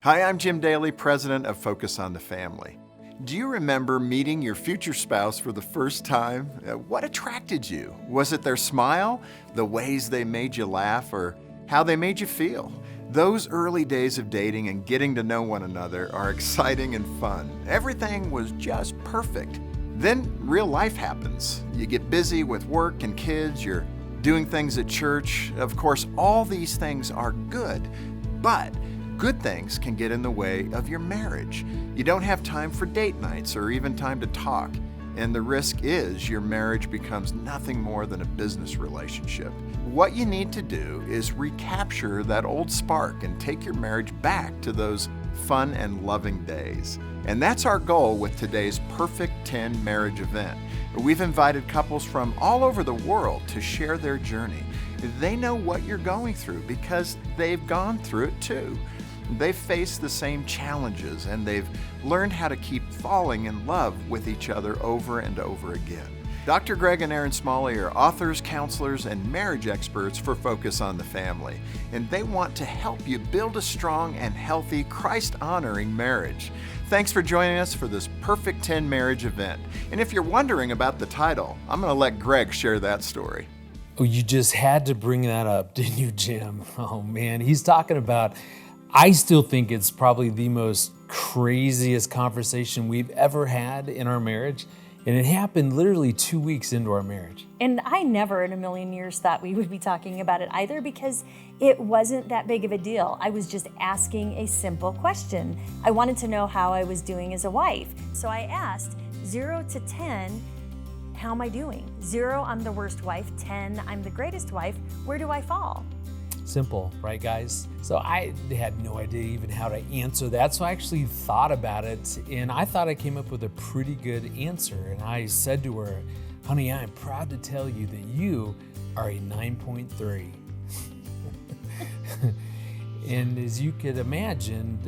Hi, I'm Jim Daly, president of Focus on the Family. Do you remember meeting your future spouse for the first time? What attracted you? Was it their smile, the ways they made you laugh, or how they made you feel? Those early days of dating and getting to know one another are exciting and fun. Everything was just perfect. Then real life happens. You get busy with work and kids, you're doing things at church. Of course, all these things are good, but good things can get in the way of your marriage. You don't have time for date nights or even time to talk, and the risk is your marriage becomes nothing more than a business relationship. What you need to do is recapture that old spark and take your marriage back to those fun and loving days. And that's our goal with today's Perfect 10 Marriage event. We've invited couples from all over the world to share their journey. They know what you're going through because they've gone through it too. They've faced the same challenges and they've learned how to keep falling in love with each other over and over again. Dr. Greg and Erin Smalley are authors, counselors, and marriage experts for Focus on the Family, and they want to help you build a strong and healthy, Christ-honoring marriage. Thanks for joining us for this Perfect 10 Marriage event. And if you're wondering about the title, I'm going to let Greg share that story. Oh, you just had to bring that up, didn't you, Jim? Oh man, he's talking about, I still think it's probably the most craziest conversation we've ever had in our marriage. And it happened literally 2 weeks into our marriage. And I never in a million years thought we would be talking about it either, because it wasn't that big of a deal. I was just asking a simple question. I wanted to know how I was doing as a wife. So I asked, 0 to 10, how am I doing? 0, I'm the worst wife. 10, I'm the greatest wife. Where do I fall? Simple, right guys? So I had no idea even how to answer that. So I actually thought about it, and I thought I came up with a pretty good answer. And I said to her, honey, I'm proud to tell you that you are a 9.3. And as you could imagine,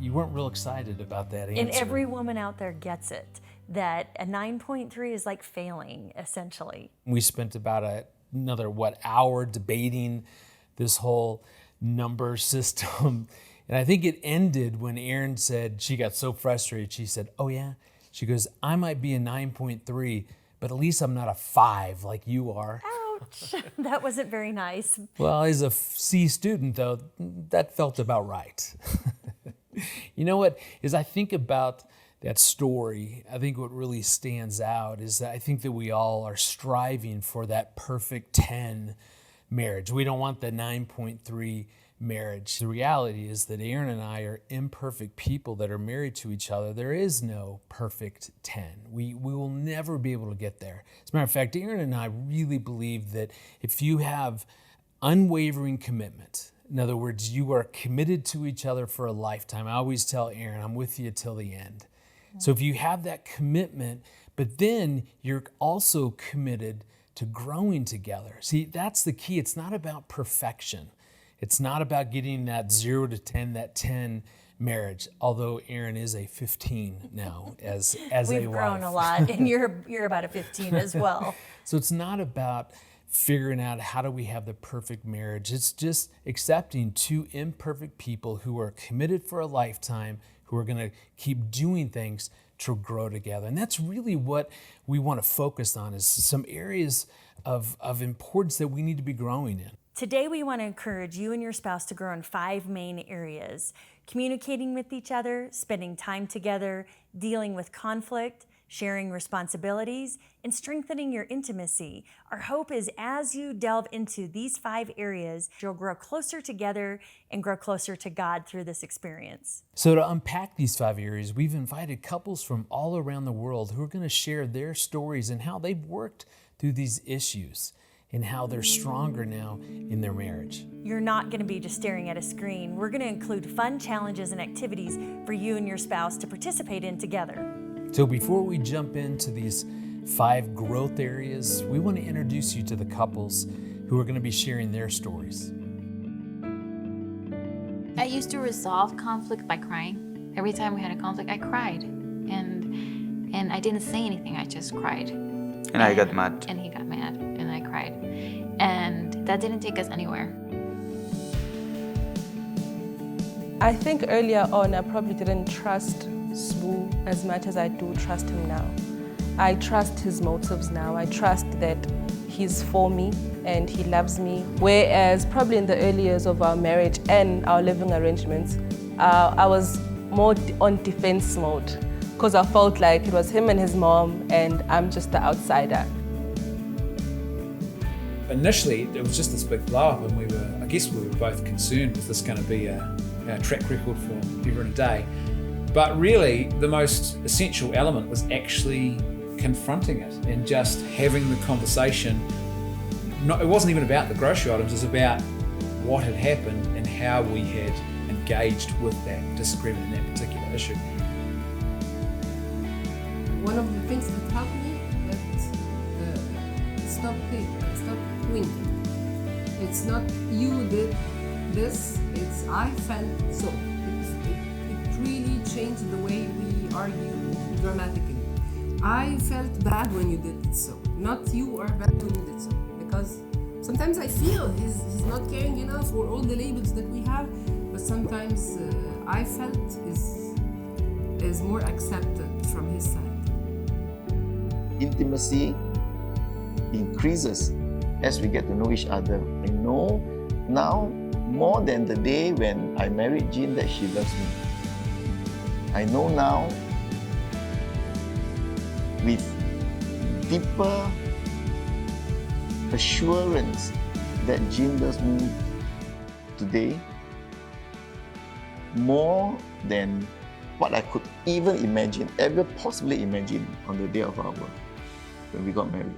you weren't real excited about that answer. And every woman out there gets it, that a 9.3 is like failing, essentially. We spent about another hour debating this whole number system. And I think it ended when Erin said, she got so frustrated, she said, oh yeah? She goes, I might be a 9.3, but at least I'm not a 5 like you are. Ouch, that wasn't very nice. Well, as a C student though, that felt about right. You know what, as I think about that story, I think what really stands out is that I think that we all are striving for that perfect 10 marriage. We don't want the 9.3 marriage. The reality is that Erin and I are imperfect people that are married to each other. There is no perfect 10. We will never be able to get there. As a matter of fact, Erin and I really believe that if you have unwavering commitment, in other words, you are committed to each other for a lifetime. I always tell Erin, I'm with you till the end. So if you have that commitment, but then you're also committed to growing together. See, that's the key. It's not about perfection. It's not about getting that 0 to 10, that 10 marriage, although Erin is a 15 now as a wife. We've grown a lot, and you're about a 15 as well. So it's not about figuring out how do we have the perfect marriage. It's just accepting two imperfect people who are committed for a lifetime, who are going to keep doing things to grow together. And that's really what we want to focus on, is some areas of importance that we need to be growing in. Today we want to encourage you and your spouse to grow in 5 main areas: communicating with each other, spending time together, dealing with conflict, sharing responsibilities, and strengthening your intimacy. Our hope is as you delve into these 5 areas, you'll grow closer together and grow closer to God through this experience. So to unpack these 5 areas, we've invited couples from all around the world who are going to share their stories and how they've worked through these issues and how they're stronger now in their marriage. You're not going to be just staring at a screen. We're going to include fun challenges and activities for you and your spouse to participate in together. So before we jump into these 5 growth areas, we want to introduce you to the couples who are going to be sharing their stories. I used to resolve conflict by crying. Every time we had a conflict, I cried. And I didn't say anything, I just cried. And I got mad. And he got mad, and I cried. And that didn't take us anywhere. I think earlier on I probably didn't trust Sbu as much as I do trust him now. I trust his motives now. I trust that he's for me and he loves me. Whereas probably in the early years of our marriage and our living arrangements, I was more on defense mode because I felt like it was him and his mom and I'm just the outsider. Initially, it was just this big blow up, and we were both concerned, was this going to be a track record for ever and a day? But really, the most essential element was actually confronting it and just having the conversation. It wasn't even about the grocery items, it was about what had happened and how we had engaged with that disagreement in that particular issue. One of the things that helped me that stop doing it. It's not you did this, it's I felt so. It really changed the way we argue dramatically. I felt bad when you did it so, not you are bad when you did so. Because sometimes I feel he's not caring enough for all the labels that we have, but sometimes I felt is more accepted from his side. Intimacy increases as we get to know each other. I know now more than the day when I married Jean that she loves me. I know now with deeper assurance that Jean loves me today more than what I could even imagine, ever possibly imagine on the day of our birth when we got married.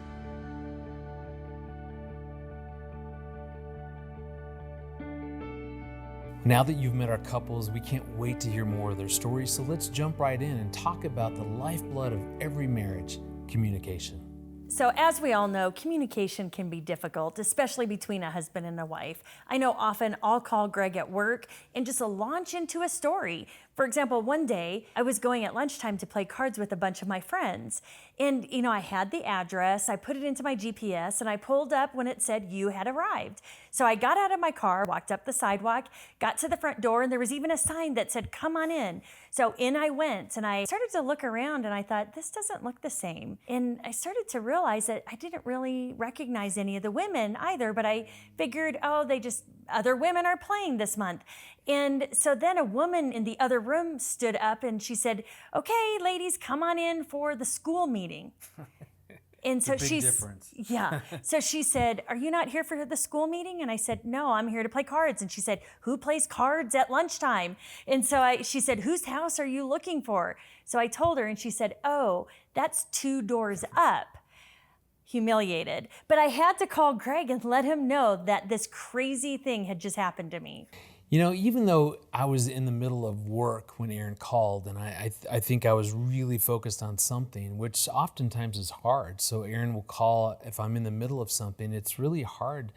Now that you've met our couples, we can't wait to hear more of their stories, so let's jump right in and talk about the lifeblood of every marriage, communication. So as we all know, communication can be difficult, especially between a husband and a wife. I know often I'll call Greg at work and just launch into a story. For example, one day I was going at lunchtime to play cards with a bunch of my friends. And I had the address, I put it into my GPS, and I pulled up when it said you had arrived. So I got out of my car, walked up the sidewalk, got to the front door, and there was even a sign that said, come on in. So in I went, and I started to look around, and I thought, this doesn't look the same. And I started to realize that I didn't really recognize any of the women either, but I figured, other women are playing this month. And so then a woman in the other room stood up and she said, okay, ladies, come on in for the school meeting. And so so she said, are you not here for the school meeting? And I said, no, I'm here to play cards. And she said, who plays cards at lunchtime? And so she said, whose house are you looking for? So I told her and she said, oh, that's 2 doors up. Humiliated. But I had to call Greg and let him know that this crazy thing had just happened to me. Even though I was in the middle of work when Aaron called, and I think I was really focused on something, which oftentimes is hard. So Aaron will call if I'm in the middle of something. It's really hard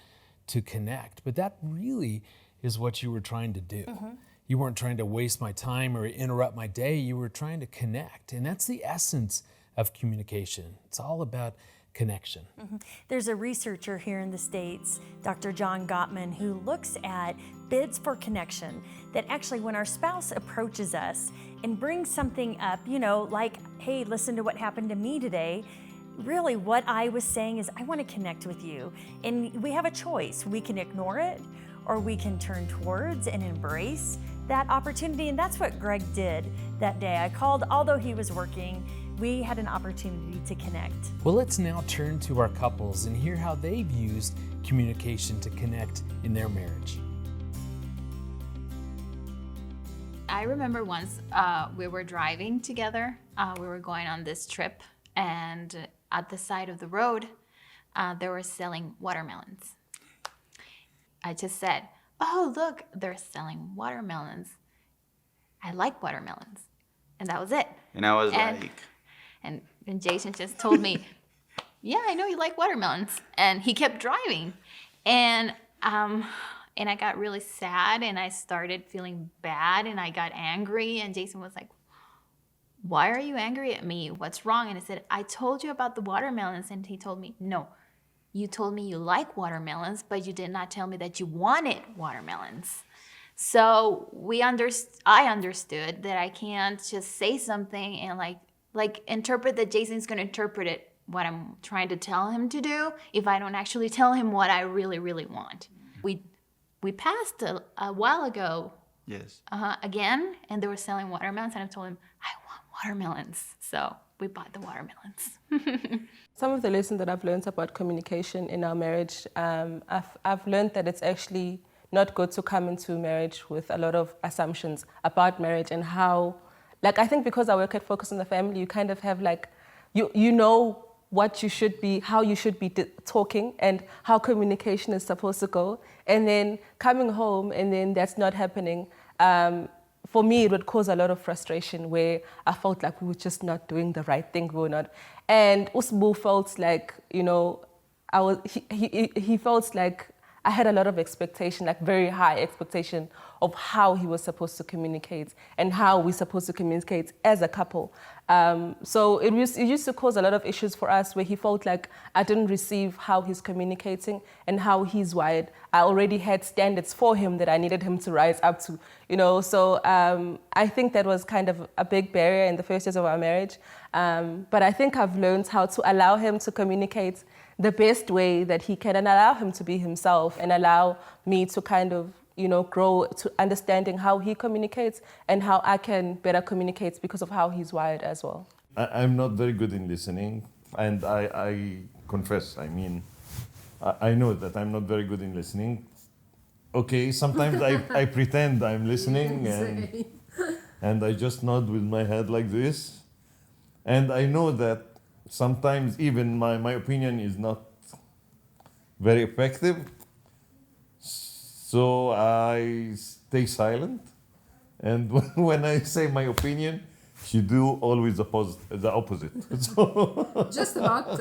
to connect. But that really is what you were trying to do. Mm-hmm. You weren't trying to waste my time or interrupt my day. You were trying to connect. And that's the essence of communication. It's all about connection. Mm-hmm. There's a researcher here in the States, Dr. John Gottman, who looks at bids for connection, that actually when our spouse approaches us and brings something up, like, hey, listen to what happened to me today, really what I was saying is, I want to connect with you. And we have a choice. We can ignore it, or we can turn towards and embrace that opportunity. And that's what Greg did that day. I called, although he was working, we had an opportunity to connect. Well, let's now turn to our couples and hear how they've used communication to connect in their marriage. I remember once we were driving together. We were going on this trip, and at the side of the road, they were selling watermelons. I just said, oh, look, they're selling watermelons. I like watermelons. And that was it. And I was And Jason just told me, yeah, I know you like watermelons. And he kept driving. And I got really sad, and I started feeling bad, and I got angry. And Jason was like, why are you angry at me? What's wrong? And I said, I told you about the watermelons. And he told me, no, you told me you like watermelons, but you did not tell me that you wanted watermelons. So I understood that I can't just say something and like interpret that Jason's going to interpret it what I'm trying to tell him to do if I don't actually tell him what I really, really want. We passed a while ago. Yes. Again, and they were selling watermelons, and I told him I want watermelons. So we bought the watermelons. Some of the lessons that I've learned about communication in our marriage, I've learned that it's actually not good to come into marriage with a lot of assumptions about marriage and how, like, I think because I work at Focus on the Family, you kind of have like, you know what you should be, how you should be talking and how communication is supposed to go. And then coming home and then that's not happening. For me, it would cause a lot of frustration where I felt like we were just not doing the right thing, we were not. And Usbu felt like, you know, he felt like I had a lot of expectation, like very high expectation of how he was supposed to communicate and how we're supposed to communicate as a couple. So it used to cause a lot of issues for us where he felt like I didn't receive how he's communicating and how he's wired. I already had standards for him that I needed him to rise up to, you know. So I think that was kind of a big barrier in the first years of our marriage. But I think I've learned how to allow him to communicate the best way that he can and allow him to be himself and allow me to kind of, you know, grow to understanding how he communicates and how I can better communicate because of how he's wired as well. I'm not very good in listening, and I confess, I mean, I know that I'm not very good in listening. Okay, sometimes I pretend I'm listening and I just nod with my head like this. And I know that sometimes even my opinion is not very effective. So I stay silent. And when I say my opinion, she do always the opposite. So Just about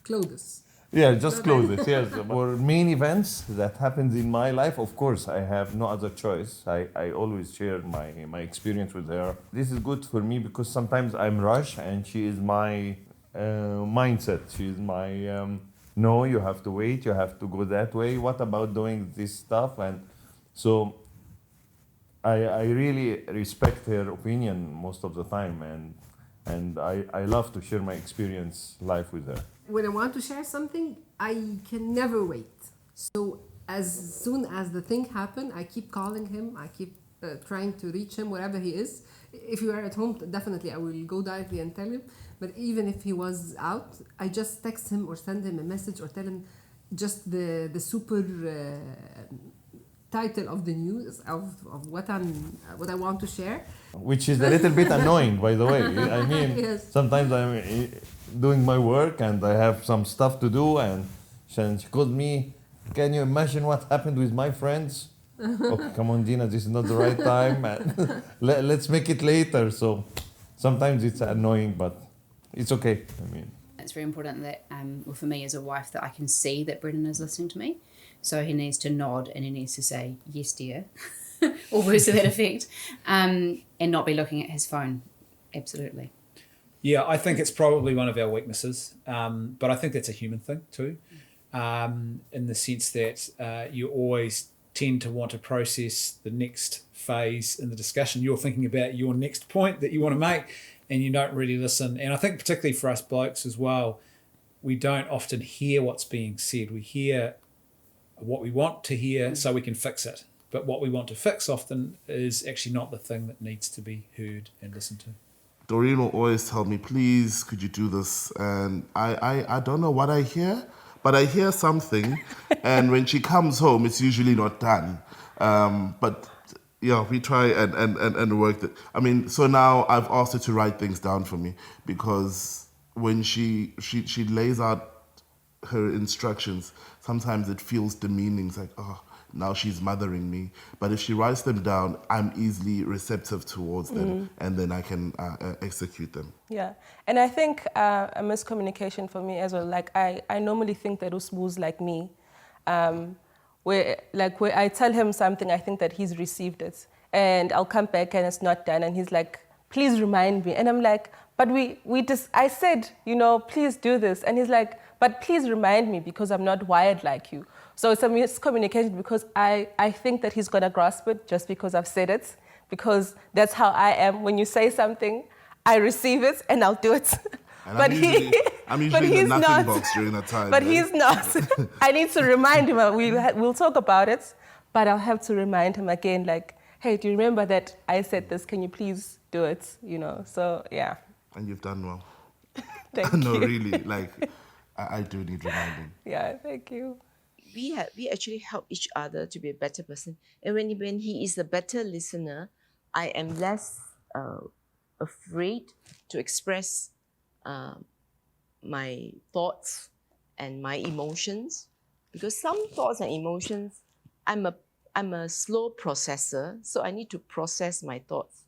clothes. yeah, just clothes, yes. For main events that happens in my life, of course, I have no other choice. I always share my experience with her. This is good for me because sometimes I'm rushed and she is my mindset. She is my, no, you have to wait, you have to go that way. What about doing this stuff? And so I really respect her opinion most of the time, and I love to share my experience life with her. When I want to share something, I can never wait. So as soon as the thing happened, I keep calling him. I keep trying to reach him wherever he is. If you are at home, definitely I will go directly and tell him. But even if he was out, I just text him or send him a message or tell him just the super title of the news of what I want to share. Which is a little bit annoying, by the way. I mean, Yes. sometimes I'm doing my work and I have some stuff to do, and she called me, can you imagine what happened with my friends? Okay, come on, Dina, this is not the right time. And let's make it later. So sometimes it's annoying, but it's okay. I mean, it's very important that, well, for me as a wife, that I can see that Brendan is listening to me. So he needs to nod and he needs to say, yes, dear, or words to that effect, and not be looking at his phone. Absolutely. Yeah, I think it's probably one of our weaknesses, but I think that's a human thing too, in the sense that you always tend to want to process the next phase in the discussion. You're thinking about your next point that you want to make, and you don't really listen. And I think particularly for us blokes as well, we don't often hear what's being said. We hear what we want to hear so we can fix it. But what we want to fix often is actually not the thing that needs to be heard and listened to. Doreen will always tell me, please, could you do this? And I don't know what I hear, but I hear something. And when she comes home, it's usually not done. But yeah, we try and work it. I mean, so now I've asked her to write things down for me, because when she lays out her instructions, sometimes it feels demeaning. It's like, oh, now she's mothering me. But if she writes them down, I'm easily receptive towards them, and then I can execute them. Yeah, and I think a miscommunication for me as well, like I normally think that Usbu's like me, where I tell him something, I think that he's received it, and I'll come back and it's not done, and he's like, please remind me. And I'm like, but I said, you know, please do this. And he's like, but please remind me because I'm not wired like you. So it's a miscommunication because I think that he's going to grasp it just because I've said it, because that's how I am. When you say something, I receive it and I'll do it. And but I'm usually in the nothing box during that time. But he's not. I need to remind him. We'll talk about it, but I'll have to remind him again, like, hey, do you remember that I said this? Can you please do it? You know, so yeah. And you've done well. Thank no, you. really, like, I do need reminding. Yeah, thank you. We actually help each other to be a better person. And when he is a better listener, I am less afraid to express my thoughts and my emotions, because some thoughts and emotions, I'm a slow processor, so I need to process my thoughts.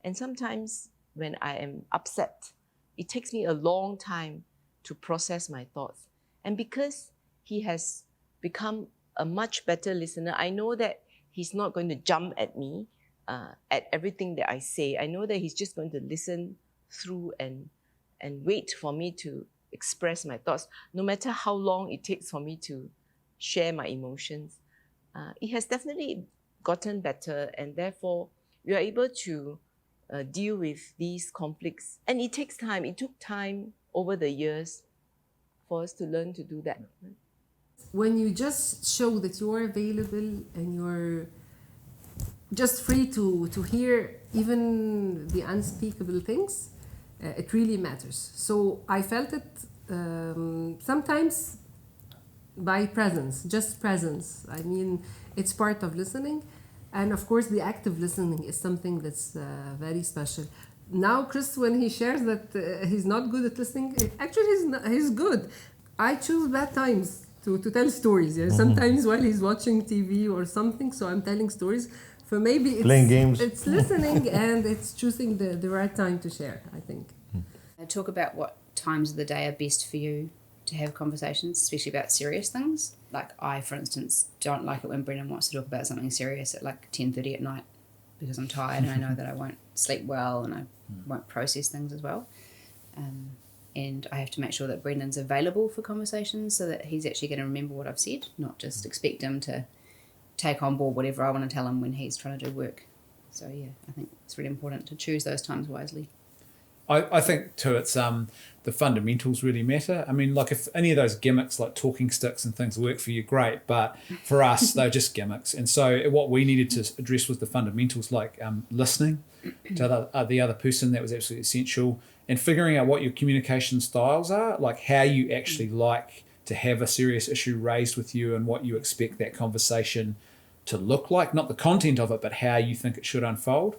And sometimes when I am upset, it takes me a long time to process my thoughts. And because he has become a much better listener, I know that he's not going to jump at me at everything that I say. I know that he's just going to listen through and wait for me to express my thoughts, no matter how long it takes for me to share my emotions. It has definitely gotten better, and therefore we are able to deal with these conflicts. And it takes time. It took time over the years for us to learn to do that. When you just show that you are available and you're just free to hear even the unspeakable things, it really matters. So I felt it sometimes by presence, just presence. I mean, it's part of listening. And of course, the active listening is something that's very special. Now, Chris, when he shares that he's not good at listening, actually he's good. I choose bad times to tell stories. Yeah? Sometimes while he's watching TV or something, so I'm telling stories. So maybe it's playing games. It's listening and it's choosing the right time to share, I think. Talk about what times of the day are best for you to have conversations, especially about serious things. Like I, for instance, don't like it when Brendan wants to talk about something serious at like 10:30 at night because I'm tired and I know that I won't sleep well and I won't process things as well. And I have to make sure that Brendan's available for conversations so that he's actually going to remember what I've said, not just expect him to take on board whatever I want to tell him when he's trying to do work. So yeah, I think it's really important to choose those times wisely. I think too, it's the fundamentals really matter. I mean, like if any of those gimmicks like talking sticks and things work for you, great. But for us, they're just gimmicks. And so what we needed to address was the fundamentals, like listening to the other person. That was absolutely essential. And figuring out what your communication styles are, like how you actually like to have a serious issue raised with you and what you expect that conversation to look like, not the content of it, but how you think it should unfold.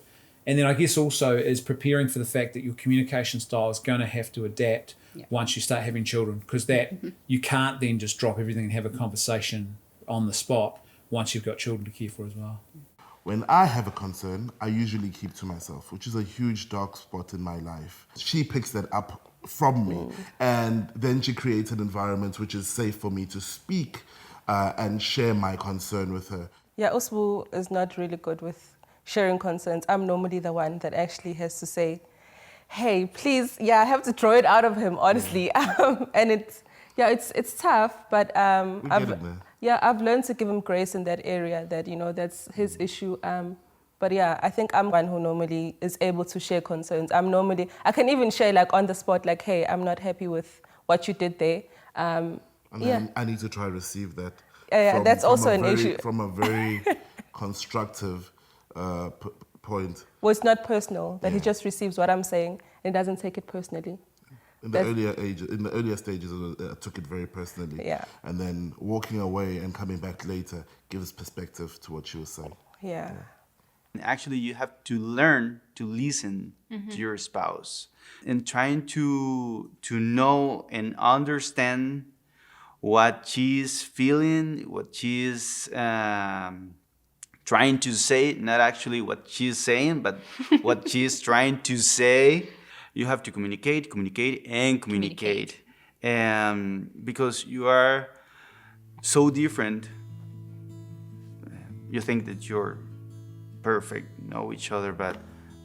And then I guess also is preparing for the fact that your communication style is going to have to adapt once you start having children, because that you can't then just drop everything and have a conversation on the spot once you've got children to care for as well. When I have a concern, I usually keep to myself, which is a huge dark spot in my life. She picks that up from me, and then she creates an environment which is safe for me to speak and share my concern with her. Yeah, Oswu is not really good with sharing concerns. I'm normally the one that actually has to say, hey, please, I have to throw it out of him, honestly. And it's tough, but I've learned to give him grace in that area, that, that's his issue. But I think I'm one who normally is able to share concerns. I can even share like on the spot, like, hey, I'm not happy with what you did there. And then I need to try to receive that. That's also an issue. From a very constructive point. Well, it's not personal, that he just receives what I'm saying and doesn't take it personally. In the earlier stages, I took it very personally. Yeah. And then walking away and coming back later gives perspective to what she was saying. Yeah. Actually, you have to learn to listen to your spouse and trying to know and understand what she's feeling, what she's trying to say, not actually what she's saying, but what she's trying to say. You have to communicate. Because you are so different. You think that you're perfect, know each other, but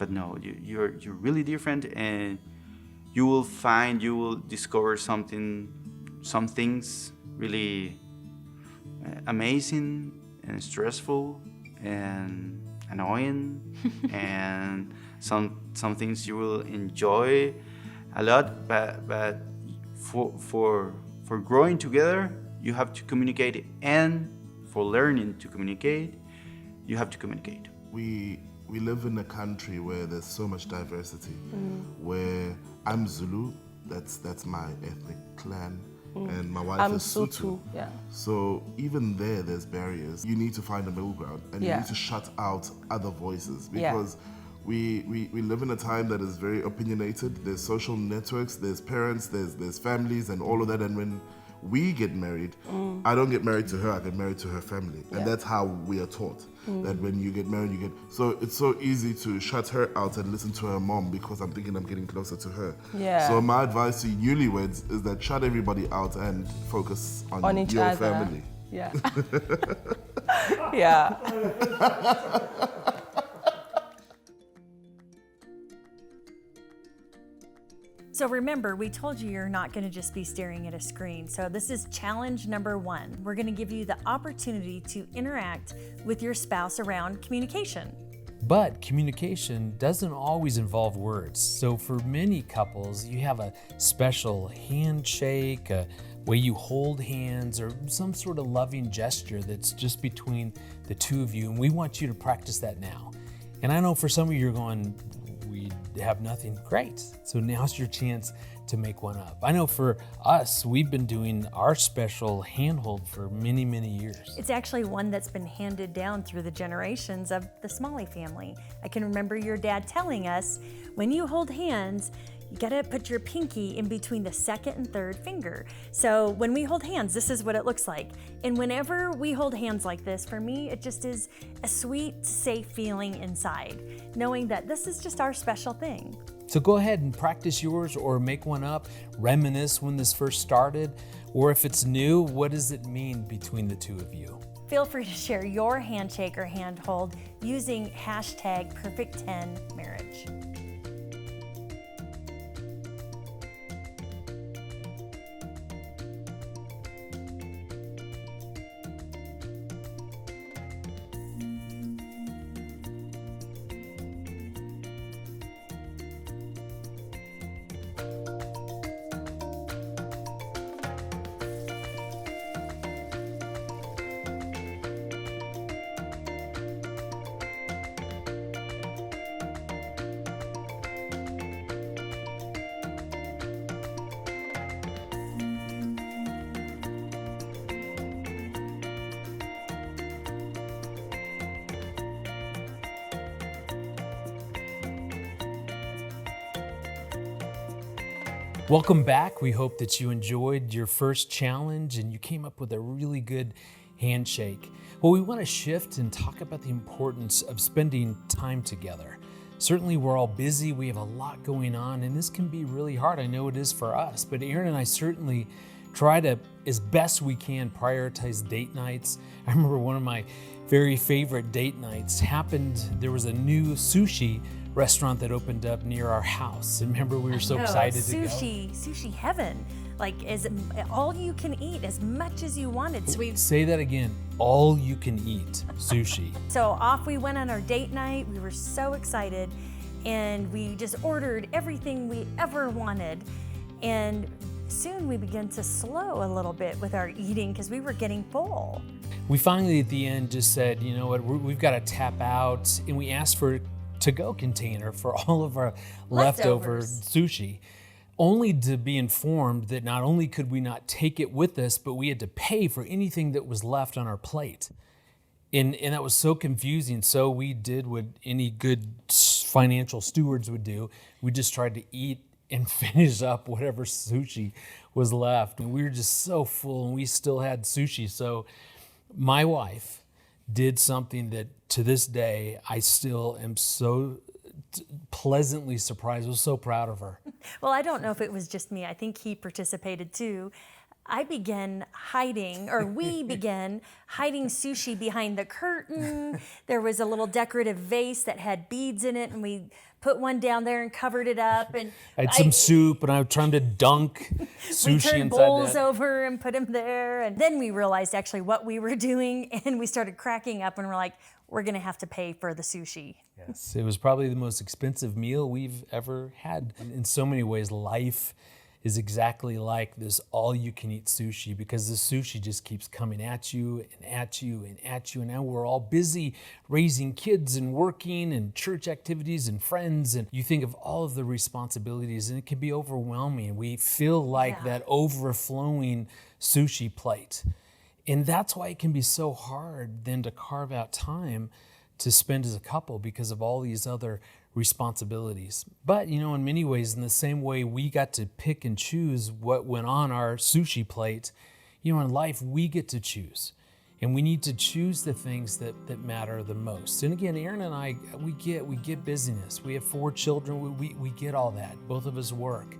no, you're really different, and you will discover some things really amazing and stressful and annoying and some things you will enjoy a lot, but for growing together you have to communicate, and for learning to communicate you have to communicate. We live in a country where there's so much diversity, where I'm Zulu, that's my ethnic clan, and my wife I'm is Sutu. Sutu, yeah. So even there's barriers. You need to find a middle ground, and you need to shut out other voices, because we live in a time that is very opinionated. There's social networks, there's parents, there's families, and all of that. And when we get married, I don't get married to her, I get married to her family. And that's how we are taught, that when you get married, so it's so easy to shut her out and listen to her mom because I'm thinking I'm getting closer to her. Yeah. So my advice to newlyweds is that shut everybody out and focus on each your other. family. Yeah. Yeah. So remember, we told you you're not going to just be staring at a screen. So this is challenge number 1. We're going to give you the opportunity to interact with your spouse around communication. But communication doesn't always involve words. So for many couples, you have a special handshake, a way you hold hands, or some sort of loving gesture that's just between the two of you. And we want you to practice that now. And I know for some of you, you're going, we have nothing. Great. So now's your chance to make one up. I know for us, we've been doing our special handhold for many, many years. It's actually one that's been handed down through the generations of the Smalley family. I can remember your dad telling us, when you hold hands, you gotta put your pinky in between the second and third finger. So when we hold hands, this is what it looks like. And whenever we hold hands like this, for me, it just is a sweet, safe feeling inside, knowing that this is just our special thing. So go ahead and practice yours or make one up, reminisce when this first started, or if it's new, what does it mean between the two of you? Feel free to share your handshake or handhold using hashtag #perfect10marriage. Welcome back. We hope that you enjoyed your first challenge and you came up with a really good handshake. Well, we want to shift and talk about the importance of spending time together. Certainly we're all busy, we have a lot going on, and this can be really hard. I know it is for us, but Aaron and I certainly try to, as best we can, prioritize date nights. I remember one of my very favorite date nights happened, there was a new sushi restaurant that opened up near our house. And remember, we were so excited to go. Sushi heaven. Like, is all you can eat as much as you wanted. So we say that again, all you can eat sushi. So off we went on our date night. We were so excited, and we just ordered everything we ever wanted. And soon we began to slow a little bit with our eating because we were getting full. We finally at the end just said, you know what, we've got to tap out, and we asked for to-go container for all of our leftover sushi, only to be informed that not only could we not take it with us, but we had to pay for anything that was left on our plate. And that was so confusing. So we did what any good financial stewards would do. We just tried to eat and finish up whatever sushi was left. And we were just so full, and we still had sushi. So my wife did something that to this day, I still am so pleasantly surprised. I was so proud of her. Well, I don't know if it was just me. I think he participated too. I began hiding, or we began hiding sushi behind the curtain. There was a little decorative vase that had beads in it, and we put one down there and covered it up. And I had some soup, and I was trying to dunk sushi we turned inside bowls that. over and put them there. And then we realized actually what we were doing, and we started cracking up, and we're like, we're gonna have to pay for the sushi. Yes, it was probably the most expensive meal we've ever had. In so many ways, life is exactly like this all-you-can-eat sushi, because the sushi just keeps coming at you and at you and at you. And now we're all busy raising kids and working and church activities and friends. And you think of all of the responsibilities, and it can be overwhelming. We feel like that overflowing sushi plate. And that's why it can be so hard then to carve out time to spend as a couple, because of all these other responsibilities. But, you know, in many ways, in the same way we got to pick and choose what went on our sushi plate, you know, in life we get to choose. And we need to choose the things that matter the most. And again, Aaron and I, we get busyness. We have 4 children, we get all that. Both of us work.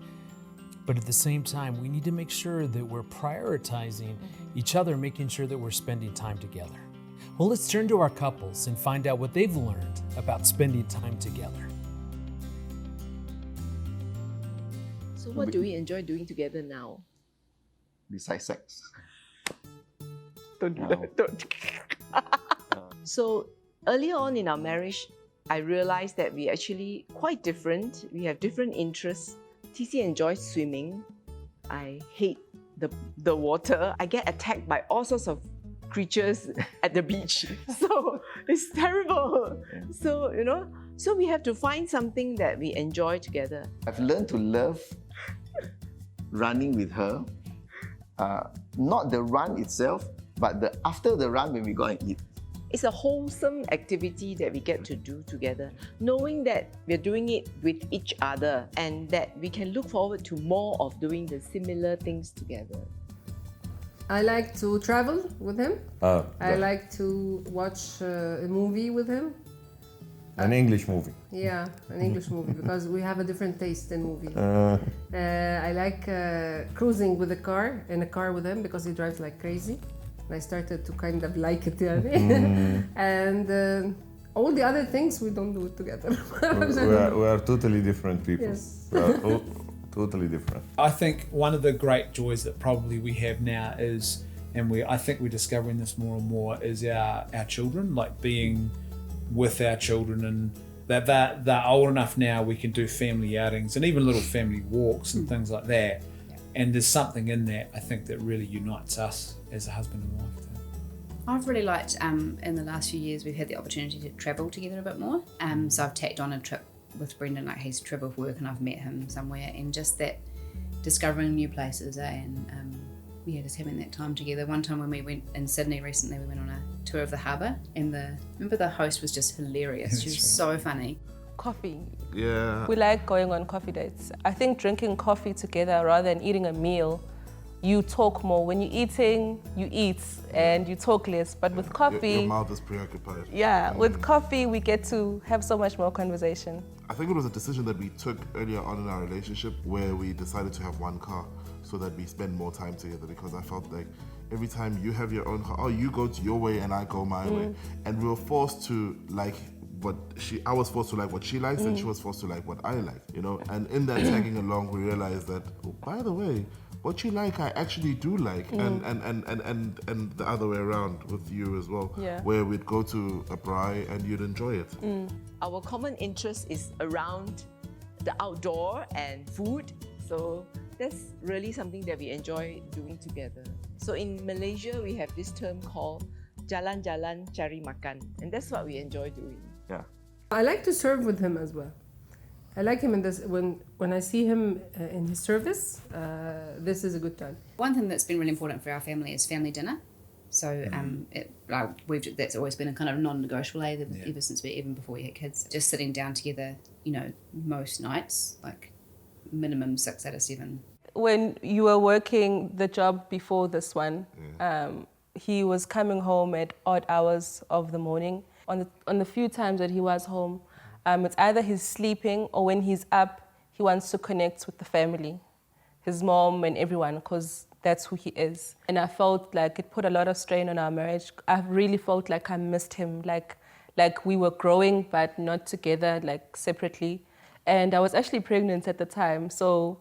But at the same time, we need to make sure that we're prioritizing each other, making sure that we're spending time together. Well, let's turn to our couples and find out what they've learned about spending time together. So what do we enjoy doing together now? Besides sex. Don't do that. Don't. So earlier on in our marriage, I realized that we're actually quite different. We have different interests. TC enjoys swimming. I hate the water. I get attacked by all sorts of creatures at the beach. So it's terrible. So, you know, so we have to find something that we enjoy together. I've learned to love running with her. Not the run itself, but after the run when we go and eat. It's a wholesome activity that we get to do together, knowing that we're doing it with each other and that we can look forward to more of doing the similar things together. I like to travel with him. I like to watch a movie with him. An English movie. Yeah, an English movie, because we have a different taste in movies. I like cruising with in a car with him, because he drives like crazy. I started to kind of like it, and all the other things we don't do it together. we are totally different people. Yes. We are totally different. I think one of the great joys that probably we have now is, and I think we're discovering this more and more, is our children, like being with our children, and that they're old enough now we can do family outings and even little family walks and things like that. And there's something in that, I think, that really unites us as a husband and wife. I've really liked, in the last few years, we've had the opportunity to travel together a bit more. So I've tacked on a trip with Brendan, like he's traveled for work and I've met him somewhere, and just that discovering new places, and just having that time together. One time when we went in Sydney recently, we went on a tour of the harbour, and remember the host was just hilarious. She was so funny. Coffee. Yeah. We like going on coffee dates. I think drinking coffee together rather than eating a meal, you talk more. When you're eating, you eat and you talk less. But with coffee... Your mouth is preoccupied. Yeah, with coffee, we get to have so much more conversation. I think it was a decision that we took earlier on in our relationship, where we decided to have one car so that we spend more time together, because I felt like every time you have your own car, you go to your way and I go my way. And we were forced to like I was forced to like what she likes, and she was forced to like what I like, you know? And in that tagging along, we realized that, oh, by the way, what you like, I actually do like, and the other way around with you as well, where we'd go to a braai and you'd enjoy it. Our common interest is around the outdoor and food, so that's really something that we enjoy doing together. So in Malaysia, we have this term called jalan-jalan cari makan, and that's what we enjoy doing. Yeah. I like to serve with him as well. I like him in this, when I see him in his service, this is a good time. One thing that's been really important for our family is family dinner. So that's always been a kind of non-negotiable ever since even before we had kids. Just sitting down together, you know, most nights, like minimum 6 out of 7. When you were working the job before this one, he was coming home at odd hours of the morning. On the few times that he was home, it's either he's sleeping or when he's up, he wants to connect with the family, his mom and everyone, because that's who he is. And I felt like it put a lot of strain on our marriage. I really felt like I missed him, like we were growing but not together, like separately. And I was actually pregnant at the time, so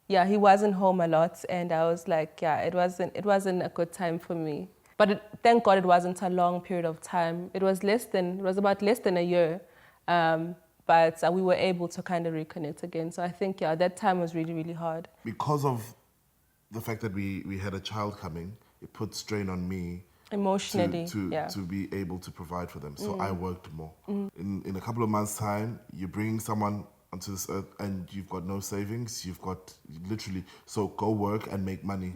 yeah, he wasn't home a lot, and I was like, yeah, it wasn't a good time for me. But thank God it wasn't a long period of time. It was about less than a year, but we were able to kind of reconnect again. So I think, yeah, that time was really, really hard. Because of the fact that we had a child coming, it put strain on me emotionally to be able to provide for them. So I worked more. In a couple of months' time, you're bringing someone onto this earth and you've got no savings, you've got literally, so go work and make money.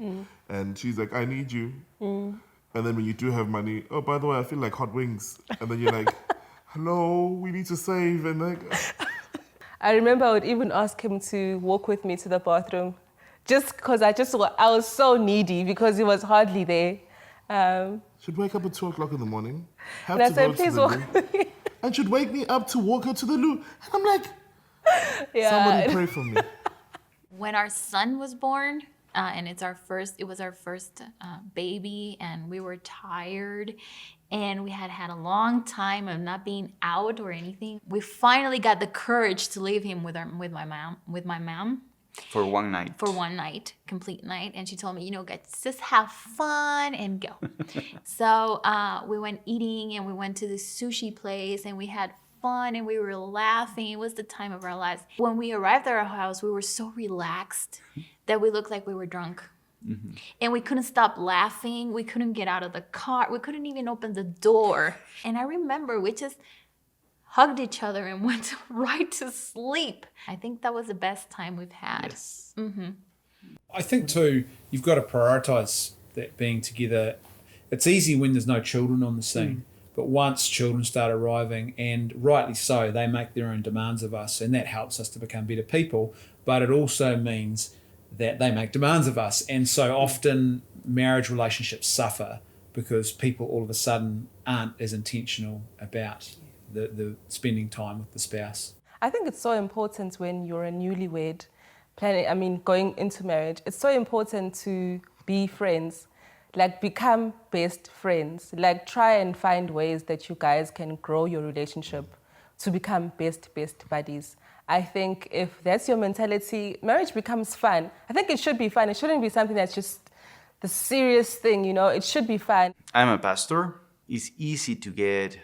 And she's like, I need you. And then when you do have money, oh, by the way, I feel like hot wings. And then you're like, hello, we need to save. And like, I remember I would even ask him to walk with me to the bathroom, just because I was so needy because he was hardly there. Should wake up at 2 o'clock in the morning, have and to I go said, please to the walk loo, with me. and should wake me up to walk her to the loo. And I'm like, Yeah. somebody pray for me. When our son was born, and it was our first baby, and we were tired, and we had a long time of not being out or anything. We finally got the courage to leave him with my mom. For one night. For one night, complete night. And she told me, guys, just have fun and go. So we went eating and we went to the sushi place and we had fun and we were laughing. It was the time of our lives. When we arrived at our house, we were so relaxed that we looked like we were drunk. And we couldn't stop laughing. We couldn't get out of the car. We couldn't even open the door. And I remember we just hugged each other and went right to sleep. I think that was the best time we've had. Yes. I think too, you've got to prioritize that being together. It's easy when there's no children on the scene, but once children start arriving, and rightly so, they make their own demands of us, and that helps us to become better people, but it also means that they make demands of us. And so often marriage relationships suffer because people all of a sudden aren't as intentional about the spending time with the spouse. I think it's so important when you're a newlywed, going into marriage, it's so important to be friends, like become best friends, like try and find ways that you guys can grow your relationship to become best buddies. I think if that's your mentality, marriage becomes fun. I think it should be fun. It shouldn't be something that's just the serious thing, it should be fun. I'm a pastor. It's easy to get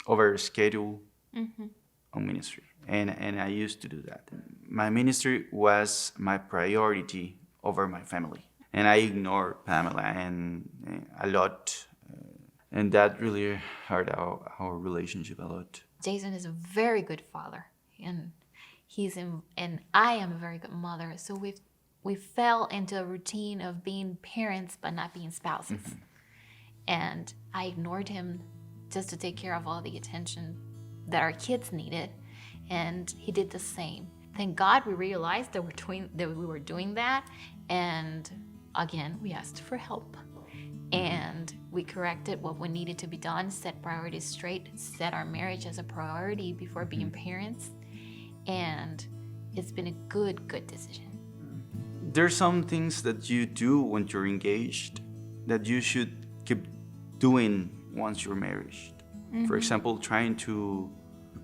over schedule on ministry. And I used to do that. My ministry was my priority over my family. And I ignored Pamela and a lot. And that really hurt our relationship a lot. Jason is a very good father, and and I am a very good mother. So we fell into a routine of being parents but not being spouses. And I ignored him just to take care of all the attention that our kids needed, and he did the same. Thank God we realized that we were doing that, and again we asked for help, and we corrected what needed to be done, set priorities straight, set our marriage as a priority before being parents, and it's been a good decision. There's some things that you do when you're engaged that you should keep doing once you're married. For example, trying to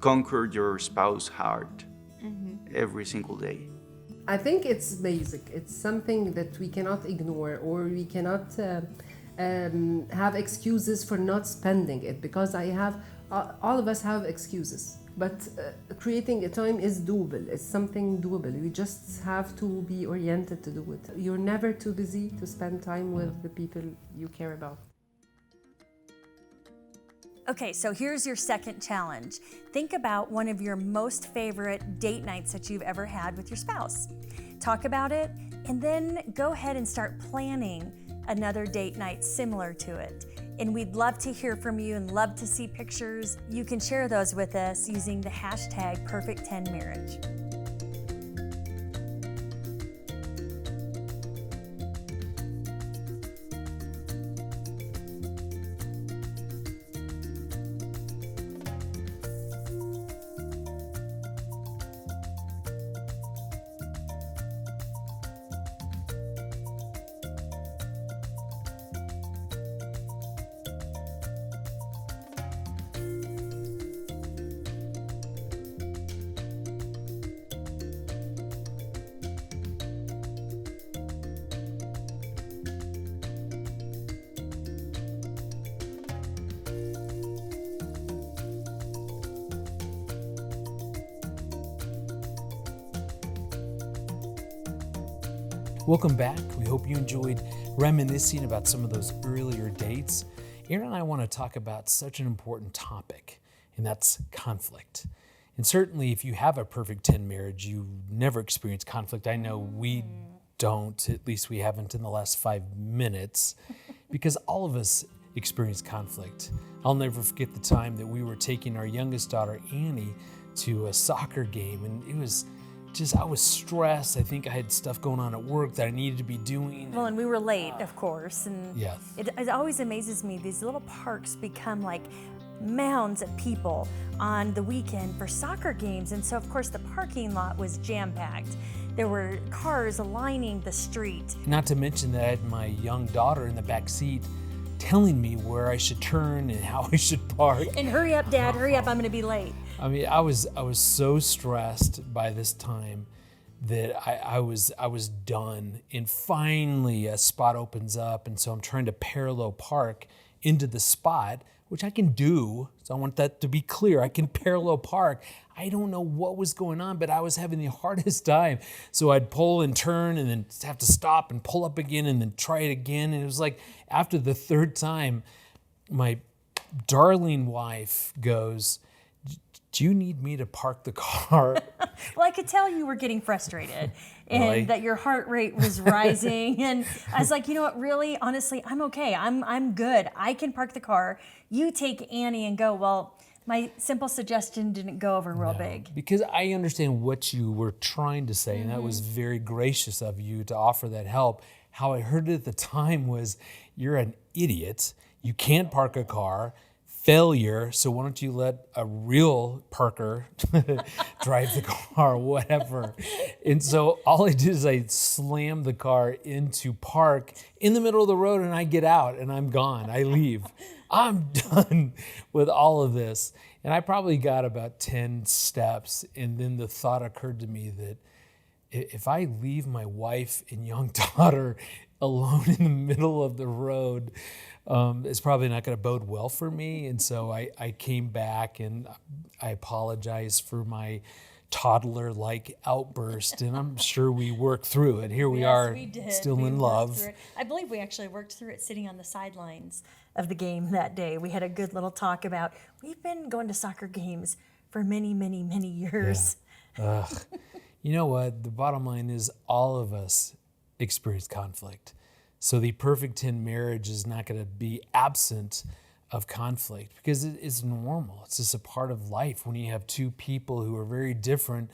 conquer your spouse's heart every single day. I think it's basic. It's something that we cannot ignore, or we cannot have excuses for not spending it, because all of us have excuses. But creating a time is doable. It's something doable. We just have to be oriented to do it. You're never too busy to spend time with the people you care about. Okay, so here's your second challenge. Think about one of your most favorite date nights that you've ever had with your spouse. Talk about it, and then go ahead and start planning another date night similar to it. And we'd love to hear from you and love to see pictures. You can share those with us using the hashtag #Perfect10Marriage. Welcome back. We hope you enjoyed reminiscing about some of those earlier dates. Aaron and I want to talk about such an important topic, and that's conflict. And certainly if you have a perfect 10 marriage, you never experience conflict. I know we don't, at least we haven't in the last 5 minutes, because all of us experience conflict. I'll never forget the time that we were taking our youngest daughter, Annie, to a soccer game, and it was just, I was stressed. I think I had stuff going on at work that I needed to be doing. Well, and we were late, of course. And yes. It always amazes me, these little parks become like mounds of people on the weekend for soccer games. And so, of course, the parking lot was jam-packed. There were cars lining the street. Not to mention that I had my young daughter in the back seat telling me where I should turn and how I should park. And hurry up, Dad, hurry up, I'm gonna be late. I mean, I was so stressed by this time that I was done. And finally a spot opens up, and so I'm trying to parallel park into the spot, which I can do. So I want that to be clear. I can parallel park. I don't know what was going on, but I was having the hardest time. So I'd pull and turn and then have to stop and pull up again and then try it again. And it was like after the third time, my darling wife goes, "Do you need me to park the car?" Well, I could tell you were getting frustrated and Really? that your heart rate was rising. And I was like, you know what, really, honestly, I'm okay. I'm good. I can park the car. You take Annie and go. Well, my simple suggestion didn't go over real big. Because I understand what you were trying to say, and that was very gracious of you to offer that help. How I heard it at the time was, you're an idiot. You can't park a car. Failure, so why don't you let a real parker drive the car, whatever. And so all I did is I slammed the car into park in the middle of the road, and I get out and I'm gone. I leave. I'm done with all of this. And I probably got about 10 steps, and then the thought occurred to me that if I leave my wife and young daughter alone in the middle of the road, it's probably not going to bode well for me. And so I came back and I apologized for my toddler-like outburst, and I'm sure we worked through it. Here we are, still in love. I believe we actually worked through it sitting on the sidelines of the game that day. We had a good little talk about, we've been going to soccer games for many, many, many years. Yeah. You know what? The bottom line is all of us experience conflict. So the perfect 10 marriage is not going to be absent of conflict, because it's normal. It's just a part of life when you have two people who are very different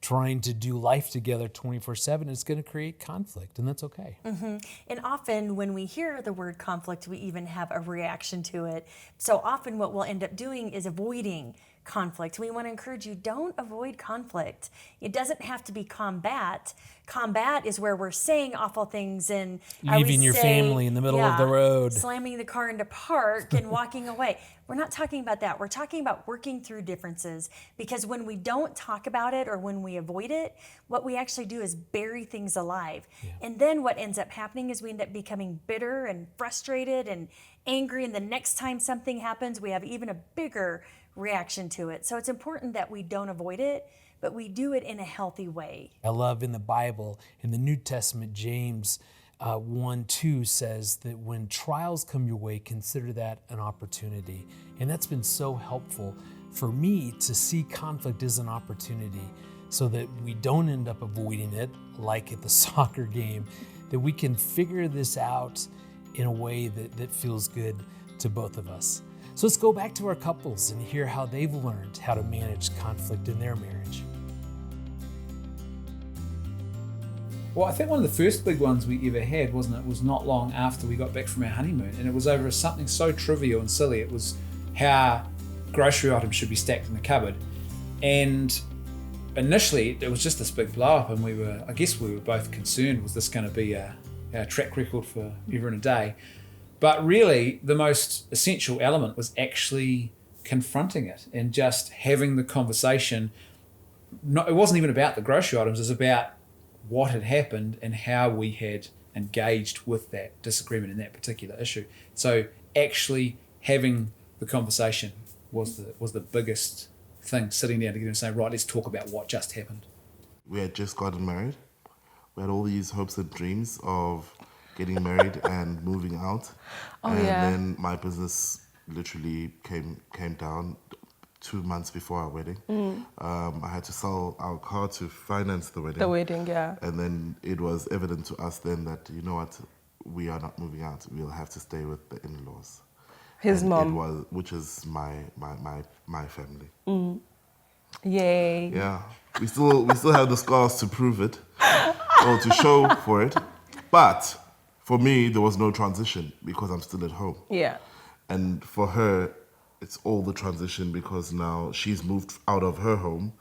trying to do life together 24/7. It's going to create conflict, and that's okay. And often when we hear the word conflict, we even have a reaction to it. So often what we'll end up doing is avoiding conflict. We want to encourage you, don't avoid conflict. It doesn't have to be combat. Combat is where we're saying awful things and leaving your family in the middle of the road, slamming the car into park and walking away. We're not talking about that. We're talking about working through differences, because when we don't talk about it or when we avoid it, what we actually do is bury things alive. And then what ends up happening is we end up becoming bitter and frustrated and angry, and the next time something happens, we have even a bigger reaction to it. So it's important that we don't avoid it, but we do it in a healthy way. I love in the Bible, in the New Testament, James 1:2 says that when trials come your way, consider that an opportunity. And that's been so helpful for me to see conflict as an opportunity, so that we don't end up avoiding it like at the soccer game, that we can figure this out in a way that feels good to both of us. So let's go back to our couples and hear how they've learned how to manage conflict in their marriage. Well, I think one of the first big ones we ever had, wasn't it, was not long after we got back from our honeymoon, and it was over something so trivial and silly. It was how grocery items should be stacked in the cupboard. And initially it was just this big blow up, and we were both concerned, was this going to be our track record for ever and a day? But really the most essential element was actually confronting it and just having the conversation. It wasn't even about the grocery items, it was about what had happened and how we had engaged with that disagreement in that particular issue. So actually having the conversation was the biggest thing, sitting down together and saying, right, let's talk about what just happened. We had just gotten married. we had all these hopes and dreams of getting married and moving out. And then my business literally came down 2 months before our wedding. I had to sell our car to finance the wedding. The wedding, yeah. And then it was evident to us then that, you know what, we are not moving out. We'll have to stay with the in-laws. His And mom. which is my family. Yay. Yeah, we still have the scars to prove it, or to show for it. But for me, there was no transition because I'm still at home. Yeah. And for her, it's all the transition because now she's moved out of her home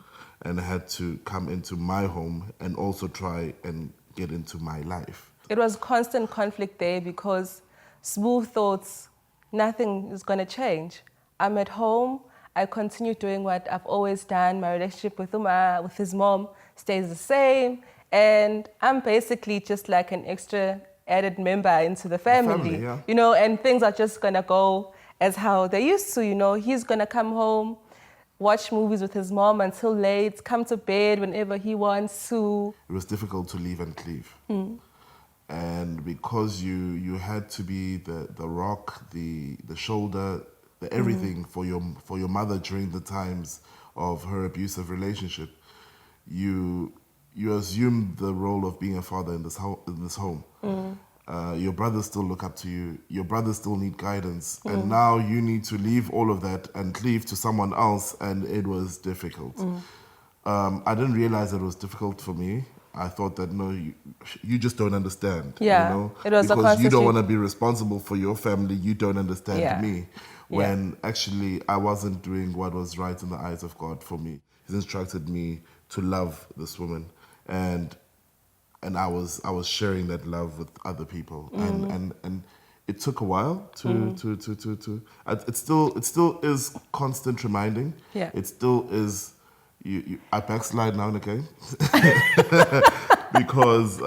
and had to come into my home and also try and get into my life. It was constant conflict there because Smooth thoughts, nothing is going to change. I'm at home. I continue doing what I've always done. My relationship with with his mom stays the same. And I'm basically just like an extra added member into the family. Yeah. You know, and things are just going to go as how they used to, you know. He's going to come home, watch movies with his mom until late, come to bed whenever he wants to. It was difficult to leave and cleave. And because you had to be the rock, the shoulder, the everything for your mother during the times of her abusive relationship, you assumed the role of being a father in this home. Your brothers still look up to you. Your brothers still need guidance. And now you need to leave all of that and cleave to someone else, and it was difficult. I didn't realize it was difficult for me. I thought that, no, you just don't understand. Yeah, you know? it was because you don't want to be responsible for your family. You don't understand Yeah. me. When actually I wasn't doing what was right in the eyes of God for me. He's instructed me to love this woman. And I was sharing that love with other people. And it took a while it still is constant reminding. Yeah. It still is. I backslide now and again because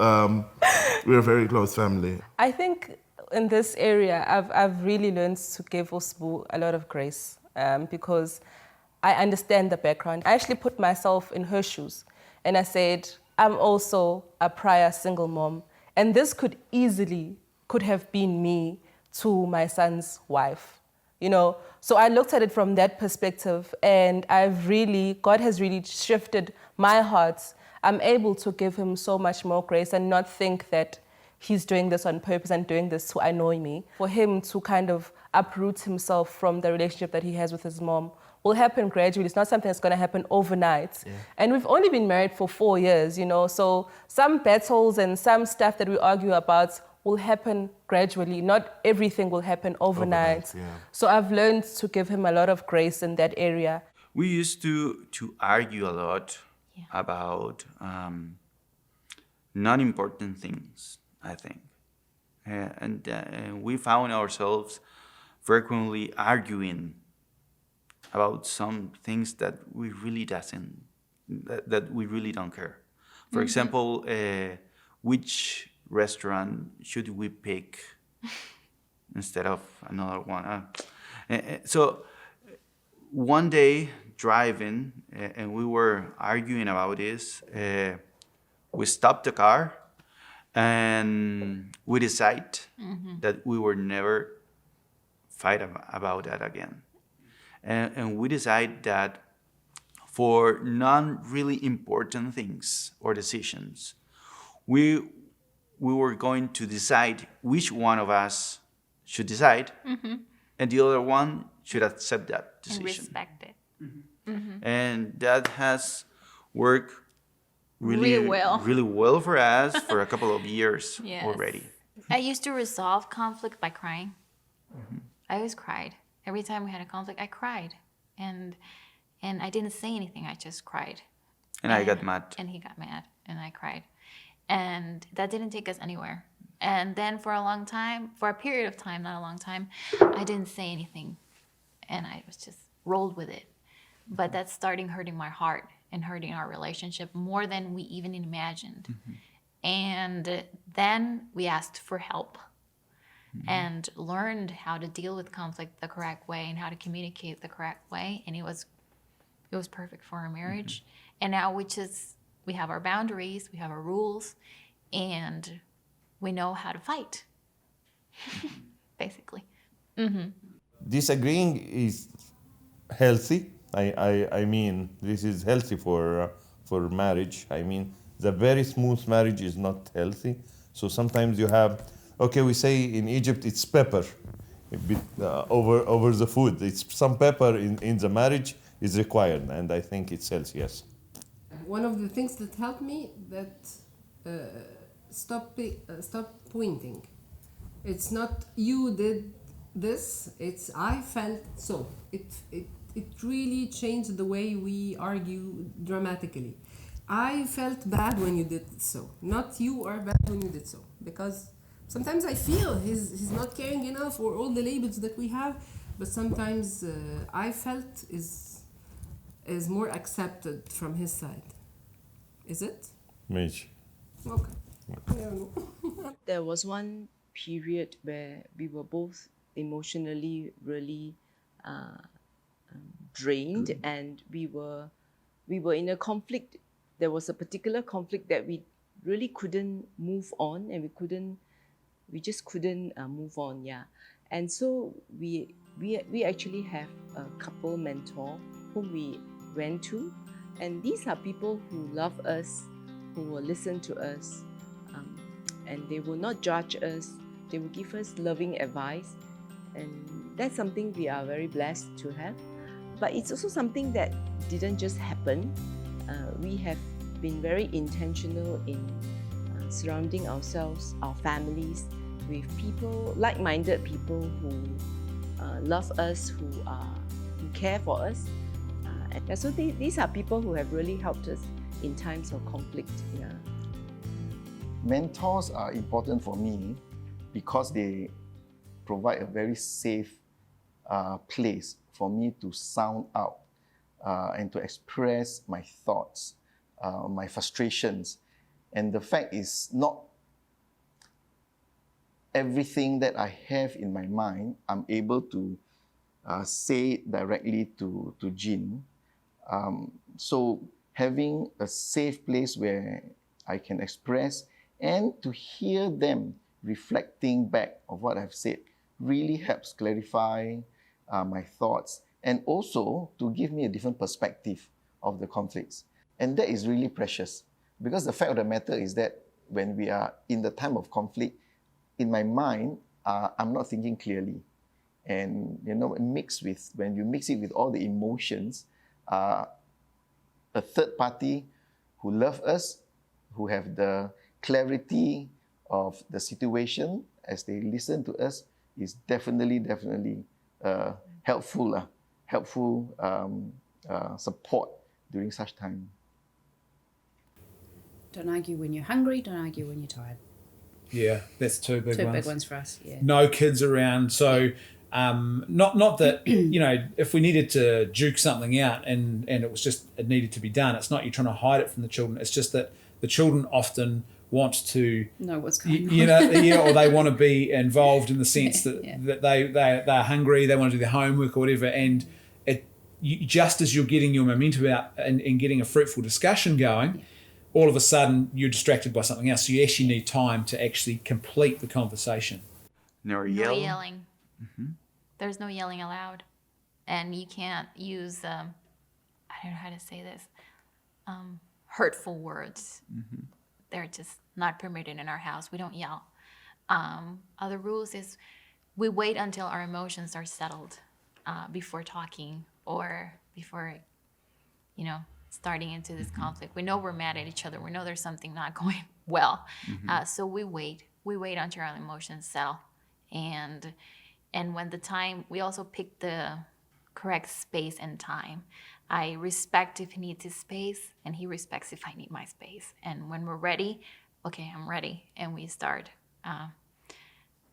we're a very close family. I think in this area, I've really learned to give Osbu a lot of grace because I understand the background. I actually put myself in her shoes and I said, I'm also a prior single mom, and this could have been me to my son's wife, you know? So I looked at it from that perspective, and God has really shifted my heart. I'm able to give him so much more grace and not think that he's doing this on purpose and doing this to annoy me. For him to kind of uproot himself from the relationship that he has with his mom will happen gradually. It's not something that's going to happen overnight. Yeah. And we've only been married for 4 years, you know, so some battles and some stuff that we argue about will happen gradually. Not everything will happen overnight. Yeah. So I've learned to give him a lot of grace in that area. We used to argue a lot about non-important things, I think. And we found ourselves frequently arguing about some things that we really don't care. For example, which restaurant should we pick instead of another one? So one day driving, and we were arguing about this, we stopped the car and we decided that we would never fight about that again. And we decided that for non-really important things or decisions, we were going to decide which one of us should decide, and the other one should accept that decision. And respect it. And that has worked really well for us for a couple of years already. I used to resolve conflict by crying. I always cried. Every time we had a conflict, I cried. And I didn't say anything, I just cried. And I got mad. And he got mad, and I cried. And that didn't take us anywhere. And then for a period of time, not a long time, I didn't say anything. And I was just rolled with it. But that's starting hurting my heart and hurting our relationship more than we even imagined. And then we asked for help and learned how to deal with conflict the correct way and how to communicate the correct way. And it was perfect for our marriage. And now we have our boundaries, we have our rules, and we know how to fight, basically. Disagreeing is healthy. I mean, this is healthy for marriage. I mean, the very smooth marriage is not healthy. So sometimes you have, okay, we say in Egypt it's pepper over the food. It's some pepper in the marriage is required, and I think it's healthy, yes. One of the things that helped me that stop pointing. It's not you did this, it's I felt so. It really changed the way we argue dramatically. I felt bad when you did so, not you are bad when you did so. Because sometimes I feel he's not caring enough, or all the labels that we have, but sometimes I felt is more accepted from his side. Is it? Maybe. Okay. I don't know. There was one period where we were both emotionally really drained, and we were in a conflict. There was a particular conflict that we really couldn't move on, and we just couldn't move on, yeah. And so we actually have a couple mentor whom we went to, and these are people who love us, who will listen to us, and they will not judge us. They will give us loving advice, and that's something we are very blessed to have. But it's also something that didn't just happen. We have been very intentional in surrounding ourselves, our families, with people, like-minded people who love us, who care for us. And so these are people who have really helped us in times of conflict. Yeah. Mentors are important for me because they provide a very safe place for me to sound out and to express my thoughts, my frustrations. And the fact is, not everything that I have in my mind, I'm able to say it directly to Jean. So having a safe place where I can express and to hear them reflecting back of what I've said really helps clarify my thoughts, and also to give me a different perspective of the conflicts. And that is really precious, because the fact of the matter is that when we are in the time of conflict, in my mind, I'm not thinking clearly. And when you mix it with all the emotions, a third party who love us, who have the clarity of the situation as they listen to us, is definitely helpful support during such time. Don't argue when you're hungry, don't argue when you're tired. Yeah, that's two big ones. Two big ones for us, yeah. No kids around, so not that, if we needed to duke something out and it needed to be done, it's not you're trying to hide it from the children, it's just that the children often want to know what's going on. Or they want to be involved in the sense that they're hungry, they want to do their homework or whatever, and just as you're getting your momentum out and getting a fruitful discussion going, all of a sudden you're distracted by something else. So you actually need time to actually complete the conversation. No yelling. Mm-hmm. There's no yelling allowed. And you can't use, I don't know how to say this, hurtful words. Mm-hmm. They're just not permitted in our house. We don't yell. Other rules is we wait until our emotions are settled before talking or before, starting into this conflict. We know we're mad at each other. We know there's something not going well. Mm-hmm. So we wait. We wait until our emotions settle. And when the time, we also pick the correct space and time. I respect if he needs his space, and he respects if I need my space. And when we're ready, okay, I'm ready. And we start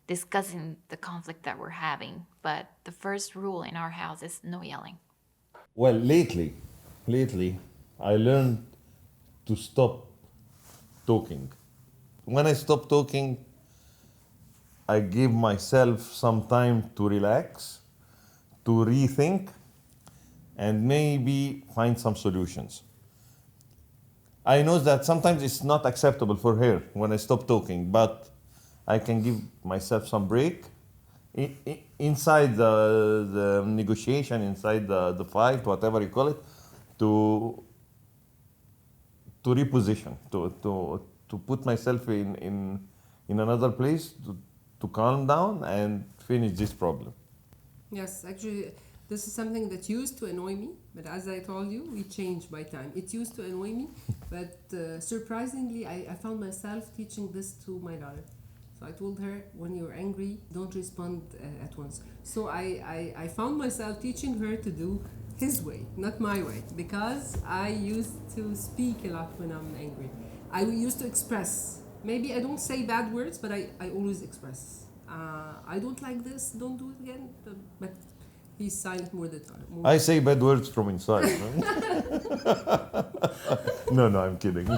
discussing the conflict that we're having. But the first rule in our house is no yelling. Well, lately, I learned to stop talking. When I stop talking, I give myself some time to relax, to rethink, and maybe find some solutions. I know that sometimes it's not acceptable for her when I stop talking, but I can give myself some break inside the negotiation, inside the fight, whatever you call it, to reposition, to put myself in another place, to calm down and finish this problem. Yes, actually, this is something that used to annoy me, but as I told you, we change by time. It used to annoy me, but surprisingly, I found myself teaching this to my daughter. So I told her, when you're angry, don't respond at once. So I found myself teaching her to do his way, not my way, because I used to speak a lot when I'm angry. I used to express. Maybe I don't say bad words, but I always express. I don't like this, don't do it again, but he's silent more the time. I say bad words from inside. No, I'm kidding.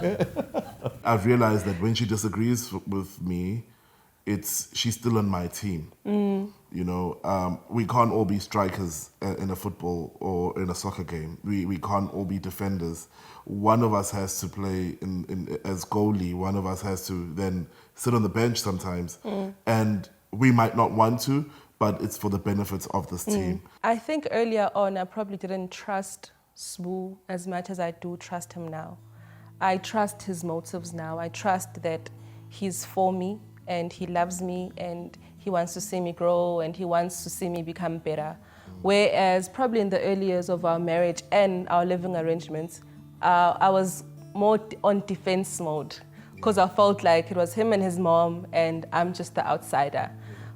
I've realized that when she disagrees with me, she's still on my team. You know, we can't all be strikers in a football or in a soccer game. We can't all be defenders. One of us has to play in as goalie. One of us has to then sit on the bench sometimes. And we might not want to, but it's for the benefits of this team. I think earlier on, I probably didn't trust Sbu as much as I do trust him now. I trust his motives now. I trust that he's for me and he loves me and he wants to see me grow and he wants to see me become better. Whereas probably in the early years of our marriage and our living arrangements, I was more on defense mode because I felt like it was him and his mom and I'm just the outsider.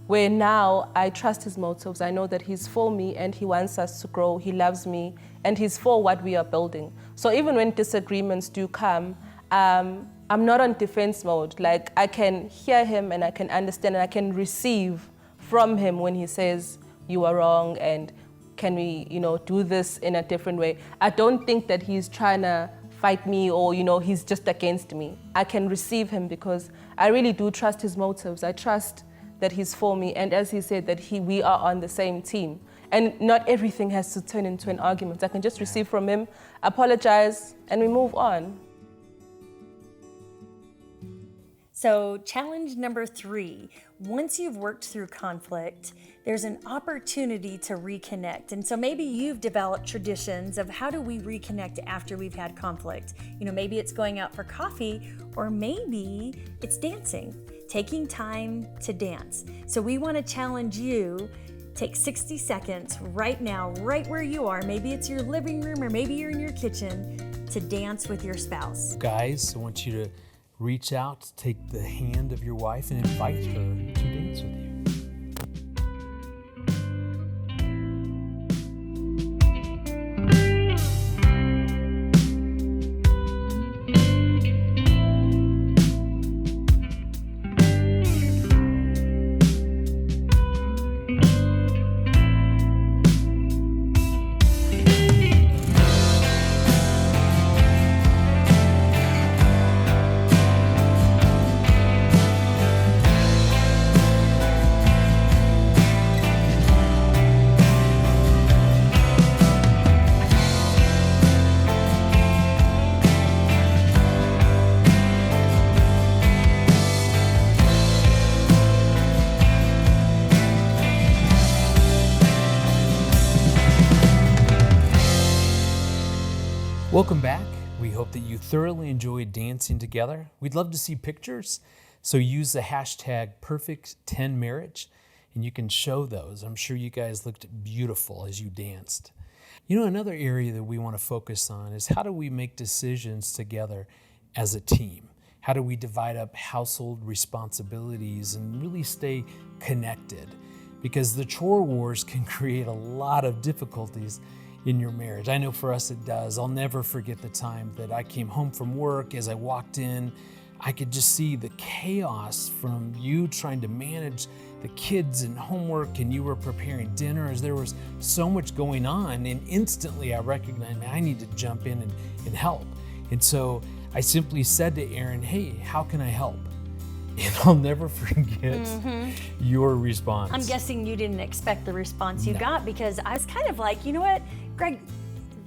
Where now I trust his motives. I know that he's for me and he wants us to grow, he loves me, and he's for what we are building. So even when disagreements do come, I'm not on defense mode. Like, I can hear him and I can understand and I can receive from him when he says, you are wrong and can we, do this in a different way. I don't think that he's trying to fight me or, he's just against me. I can receive him because I really do trust his motives. I trust that he's for me, and as he said, that we are on the same team. And not everything has to turn into an argument. I can just receive from him, apologize, and we move on. So challenge number 3, once you've worked through conflict, there's an opportunity to reconnect. And so maybe you've developed traditions of how do we reconnect after we've had conflict. Maybe it's going out for coffee, or maybe it's dancing, taking time to dance. So we want to challenge you, take 60 seconds right now, right where you are. Maybe it's your living room or maybe you're in your kitchen, to dance with your spouse. Guys, I want you to reach out, take the hand of your wife and invite her to dance with you. Welcome back. We hope that you thoroughly enjoyed dancing together. We'd love to see pictures, so use the hashtag #perfect10marriage and you can show those. I'm sure you guys looked beautiful as you danced. Another area that we want to focus on is how do we make decisions together as a team? How do we divide up household responsibilities and really stay connected? Because the chore wars can create a lot of difficulties in your marriage. I know for us it does. I'll never forget the time that I came home from work. As I walked in, I could just see the chaos from you trying to manage the kids and homework, and you were preparing dinner. As there was so much going on, and instantly I recognized, I need to jump in and help. And so I simply said to Aaron, hey, how can I help? And I'll never forget your response. I'm guessing you didn't expect the response you got, because I was kind of like, you know what, Greg,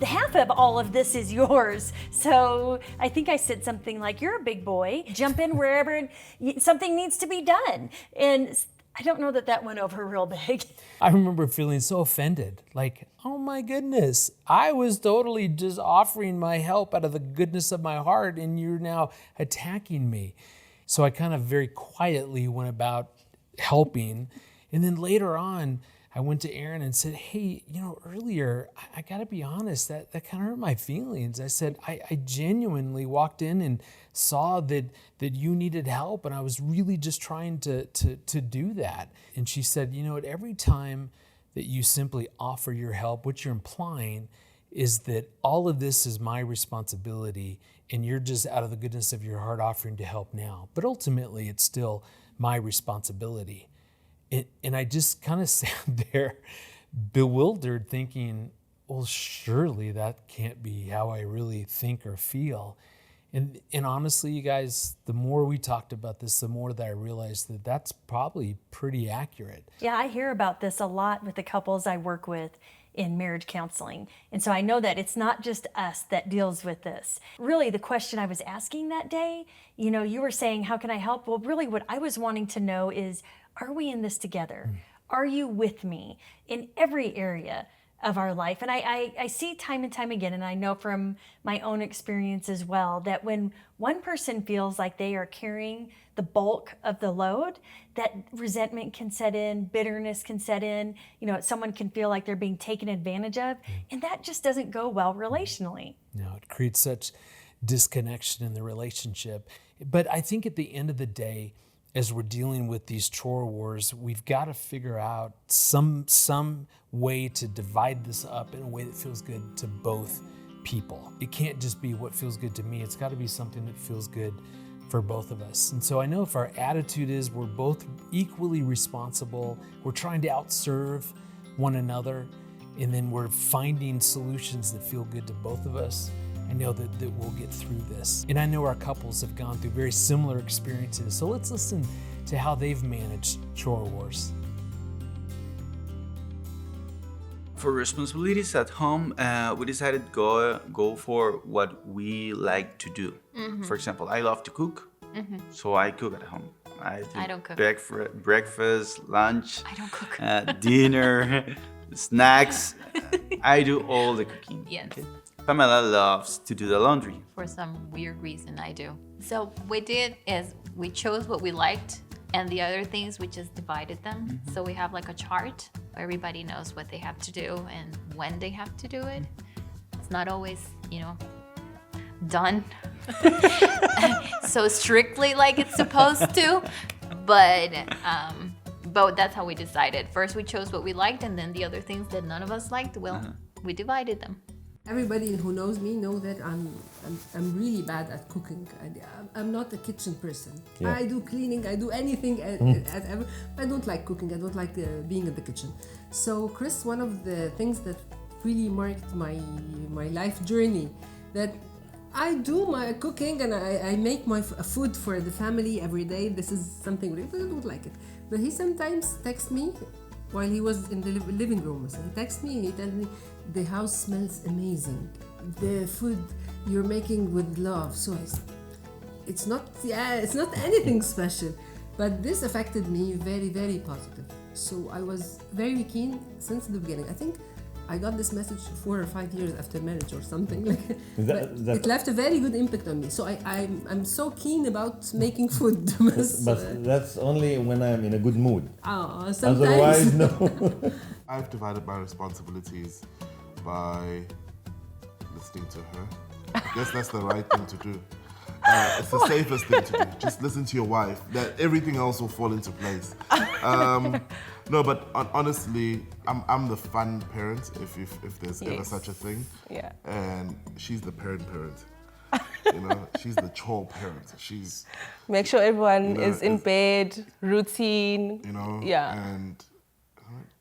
half of all of this is yours. So I think I said something like, you're a big boy, jump in wherever something needs to be done. And I don't know that that went over real big. I remember feeling so offended, like, oh my goodness, I was totally just offering my help out of the goodness of my heart, and you're now attacking me. So I kind of very quietly went about helping. And then later on, I went to Aaron and said, hey, earlier, I gotta be honest, that kind of hurt my feelings. I said, I genuinely walked in and saw that you needed help, and I was really just trying to do that. And she said, at every time that you simply offer your help, what you're implying is that all of this is my responsibility, and you're just out of the goodness of your heart offering to help now. But ultimately, it's still my responsibility. And I just kind of sat there bewildered thinking, well, surely that can't be how I really think or feel. And honestly, you guys, the more we talked about this, the more that I realized that that's probably pretty accurate. Yeah, I hear about this a lot with the couples I work with in marriage counseling. And so I know that it's not just us that deals with this. Really, the question I was asking that day, you were saying, how can I help? Well, really what I was wanting to know is, are we in this together? Are you with me in every area of our life? And I see time and time again, and I know from my own experience as well, that when one person feels like they are carrying the bulk of the load, that resentment can set in, bitterness can set in, someone can feel like they're being taken advantage of, and that just doesn't go well relationally. No, it creates such disconnection in the relationship. But I think at the end of the day, as we're dealing with these chore wars, we've got to figure out some way to divide this up in a way that feels good to both people. It can't just be what feels good to me. It's got to be something that feels good for both of us. And so I know if our attitude is we're both equally responsible, we're trying to outserve one another, and then we're finding solutions that feel good to both of us, I know that we'll get through this. And I know our couples have gone through very similar experiences. So let's listen to how they've managed chore wars. For responsibilities at home, we decided to go for what we like to do. Mm-hmm. For example, I love to cook, so I cook at home. I don't cook. Breakfast, lunch. I don't cook. Dinner, snacks. I do all the cooking. Yes. Okay? Pamela loves to do the laundry. For some weird reason, I do. So what we did is we chose what we liked, and the other things we just divided them. Mm-hmm. So we have like a chart where everybody knows what they have to do and when they have to do it. It's not always, done so strictly like it's supposed to, but that's how we decided. First we chose what we liked, and then the other things that none of us liked, we divided them. Everybody who knows me know that I'm really bad at cooking. I'm not a kitchen person. Yeah. I do cleaning, I do anything. I don't like cooking. I don't like being in the kitchen. So Chris, one of the things that really marked my life journey, that I do my cooking and I make my food for the family every day. This is something really, I don't like it. But he sometimes texts me while he was in the living room. So he texts me and he tells me, the house smells amazing. The food you're making with love. So it's not anything special, but this affected me very, very positive. So I was very keen since the beginning. I think I got this message 4 or 5 years after marriage or something. It left a very good impact on me. So I'm so keen about making food. But that's only when I'm in a good mood. Oh, sometimes. Otherwise, no. I've divided my responsibilities by listening to her. I guess that's the right thing to do. It's the safest thing to do. Just listen to your wife. That everything else will fall into place. No, but honestly, I'm the fun parent, if there's ever such a thing. Yeah. And she's the parent. She's the chore parent. She's make sure everyone is in bed, routine. Yeah. And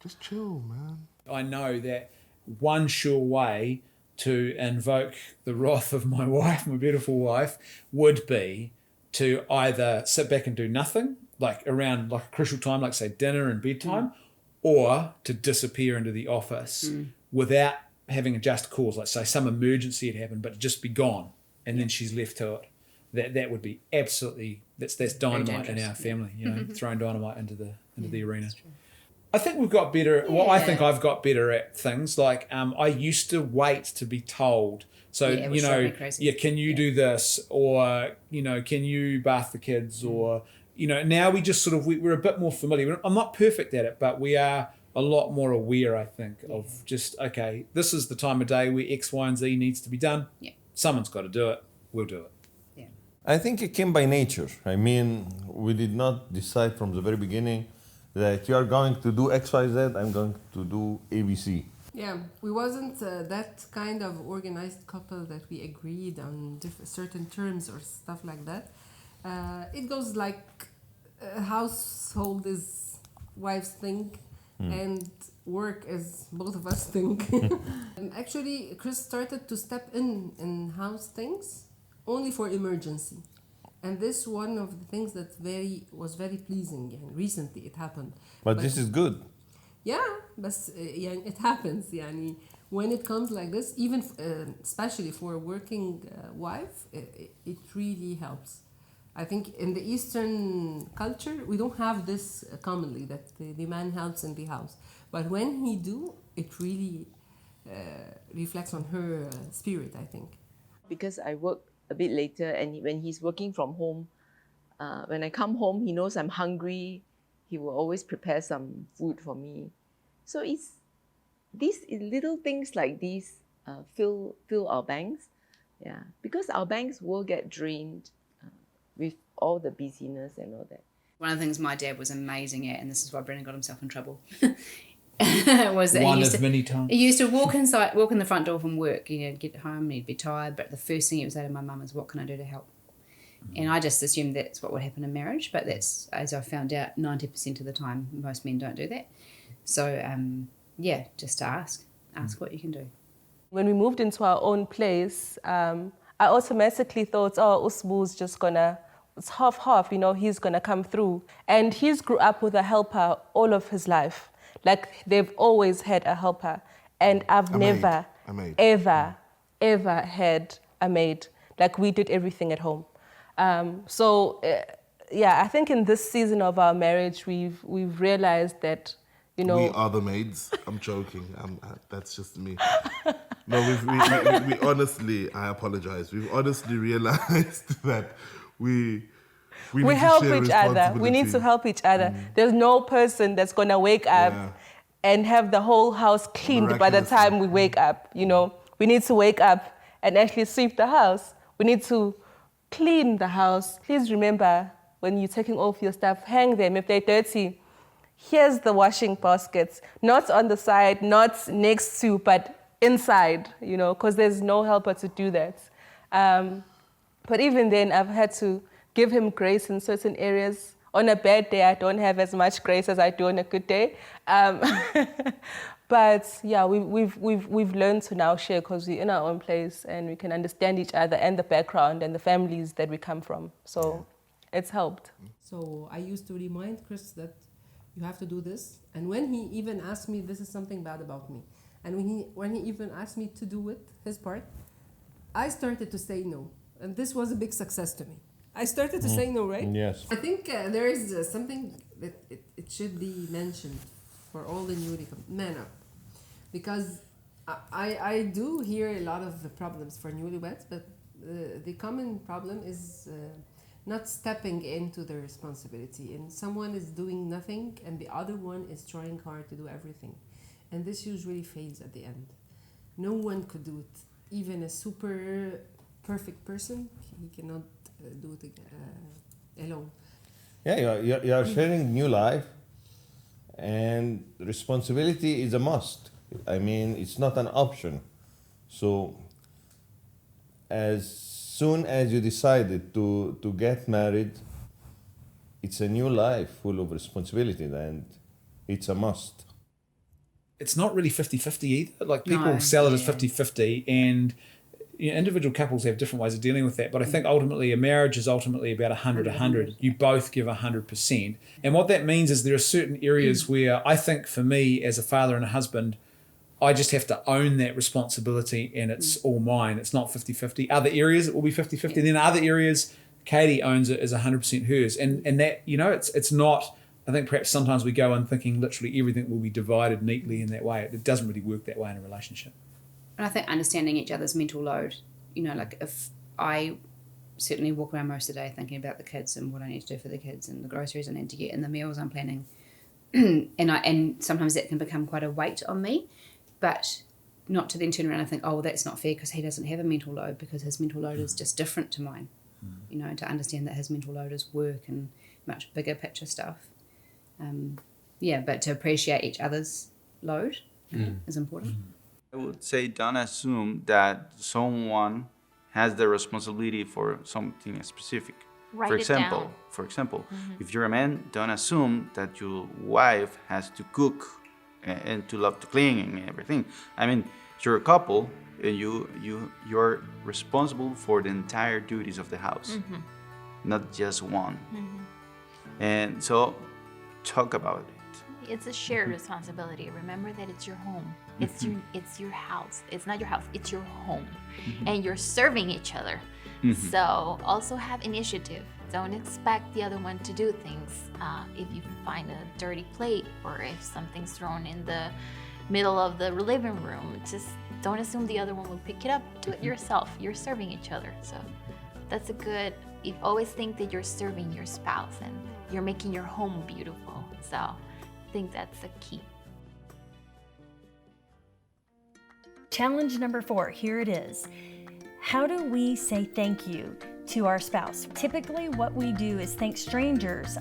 just chill, man. I know that one sure way to invoke the wrath of my wife, my beautiful wife, would be to either sit back and do nothing, like around like a crucial time, like say dinner and bedtime, or to disappear into the office without having a just cause, let's say some emergency had happened, but just be gone, and then she's left to it. That would be absolutely, that's dynamite in our family, you know, throwing dynamite into the arena. I think we've got better. Well, I think I've got better at things like I used to wait to be told. So you know, can you do this, or you know, can you bath the kids, or you know, now we just sort of we're a bit more familiar. I'm not perfect at it, but we are a lot more aware, I think, of just okay, this is the time of day where X, Y, and Z needs to be done. Yeah, someone's got to do it. We'll do it. I think it came by nature. I mean, we did not decide from the very beginning that you are going to do X, Y, Z, I'm going to do ABC. Yeah, we wasn't that kind of organized couple that we agreed on certain terms or stuff like that. It goes like a household is wife's thing and work is both of us think. Actually, Chris started to step in house things only for emergency, and this one of the things that was very pleasing, and recently it happened. But this is good. Yeah, but it happens. يعني when it comes like this, even especially for a working wife, it really helps. I think in the Eastern culture we don't have this commonly, that the man helps in the house, but when he do, it really reflects on her spirit, I think. Because I work a bit later, and when he's working from home, when I come home, he knows I'm hungry. He will always prepare some food for me. So it's these little things like these fill our banks, because our banks will get drained with all the busyness and all that. One of the things my dad was amazing at, and this is why Brendan got himself in trouble, was that he used to walk in the front door from work, you know, get home and he'd be tired, but the first thing he would say to my mum is, what can I do to help? And I just assumed that's what would happen in marriage, but that's, as I found out, 90% of the time most men don't do that. So just to ask what you can do. When we moved into our own place, I automatically thought, Usbu's just gonna, it's half, you know, he's gonna come through. And he's grew up with a helper all of his life. Like, they've always had a helper. And I've never, ever had a maid. Like, we did everything at home. I think in this season of our marriage, we've realized that, you know... We are the maids. I'm joking. That's just me. No, we honestly, I apologize. We've honestly realized that we help each other. We need to help each other. There's no person that's going to wake up and have the whole house cleaned by the time we wake up. You know, we need to wake up and actually sweep the house. We need to clean the house. Please remember, when you're taking off your stuff, hang them if they're dirty. Here's the washing baskets, not on the side, not next to, but inside, you know, because there's no helper to do that. But even then, I've had to give him grace in certain areas. On a bad day, I don't have as much grace as I do on a good day. But yeah, we've learned to now share, because we're in our own place and we can understand each other and the background and the families that we come from. So it's helped. So I used to remind Chris that you have to do this. And when he even asked me, this is something bad about me. And when he even asked me to do it, his part, I started to say no. And this was a big success to me. I started to say no, right? Yes. I think there is something that it should be mentioned for all the newly man up. Because I do hear a lot of the problems for newlyweds, but the common problem is not stepping into the responsibility. And someone is doing nothing and the other one is trying hard to do everything. And this usually fails at the end. No one could do it. Even a super perfect person, he cannot do it alone. Yeah, you are sharing new life, and responsibility is a must. I mean, it's not an option. So as soon as you decided to get married, it's a new life full of responsibility, and it's a must. It's not really 50-50 either. Like, people sell it as 50-50, and individual couples have different ways of dealing with that. But I think ultimately a marriage is ultimately about 100-100. You both give 100%. And what that means is there are certain areas where I think for me as a father and a husband, I just have to own that responsibility, and it's all mine. It's not 50-50. Other areas it will be 50-50. Then other areas Katie owns it as 100% hers. And that, you know, it's not, I think perhaps sometimes we go in thinking literally everything will be divided neatly in that way. It doesn't really work that way in a relationship. And I think understanding each other's mental load, you know, like if I certainly walk around most of the day thinking about the kids and what I need to do for the kids and the groceries I need to get and the meals I'm planning, and sometimes that can become quite a weight on me, but not to then turn around and think, oh, well, that's not fair because he doesn't have a mental load, because his mental load is just different to mine. You know, to understand that his mental load is work and much bigger picture stuff. But to appreciate each other's load is important. I would say don't assume that someone has the responsibility for something specific. Write it down. For example, if you're a man, don't assume that your wife has to cook and to love to clean and everything. I mean, you're a couple and you're responsible for the entire duties of the house, not just one. And so talk about it. It's a shared responsibility. Remember that it's your home. It's your house. It's not your house, it's your home. And you're serving each other. So also have initiative. Don't expect the other one to do things. If you find a dirty plate or if something's thrown in the middle of the living room, just don't assume the other one will pick it up. Do it yourself. You're serving each other. So that's a good, you always think that you're serving your spouse and you're making your home beautiful. So I think that's the key. Challenge number 4, here it is. How do we say thank you to our spouse? Typically what we do is thank strangers,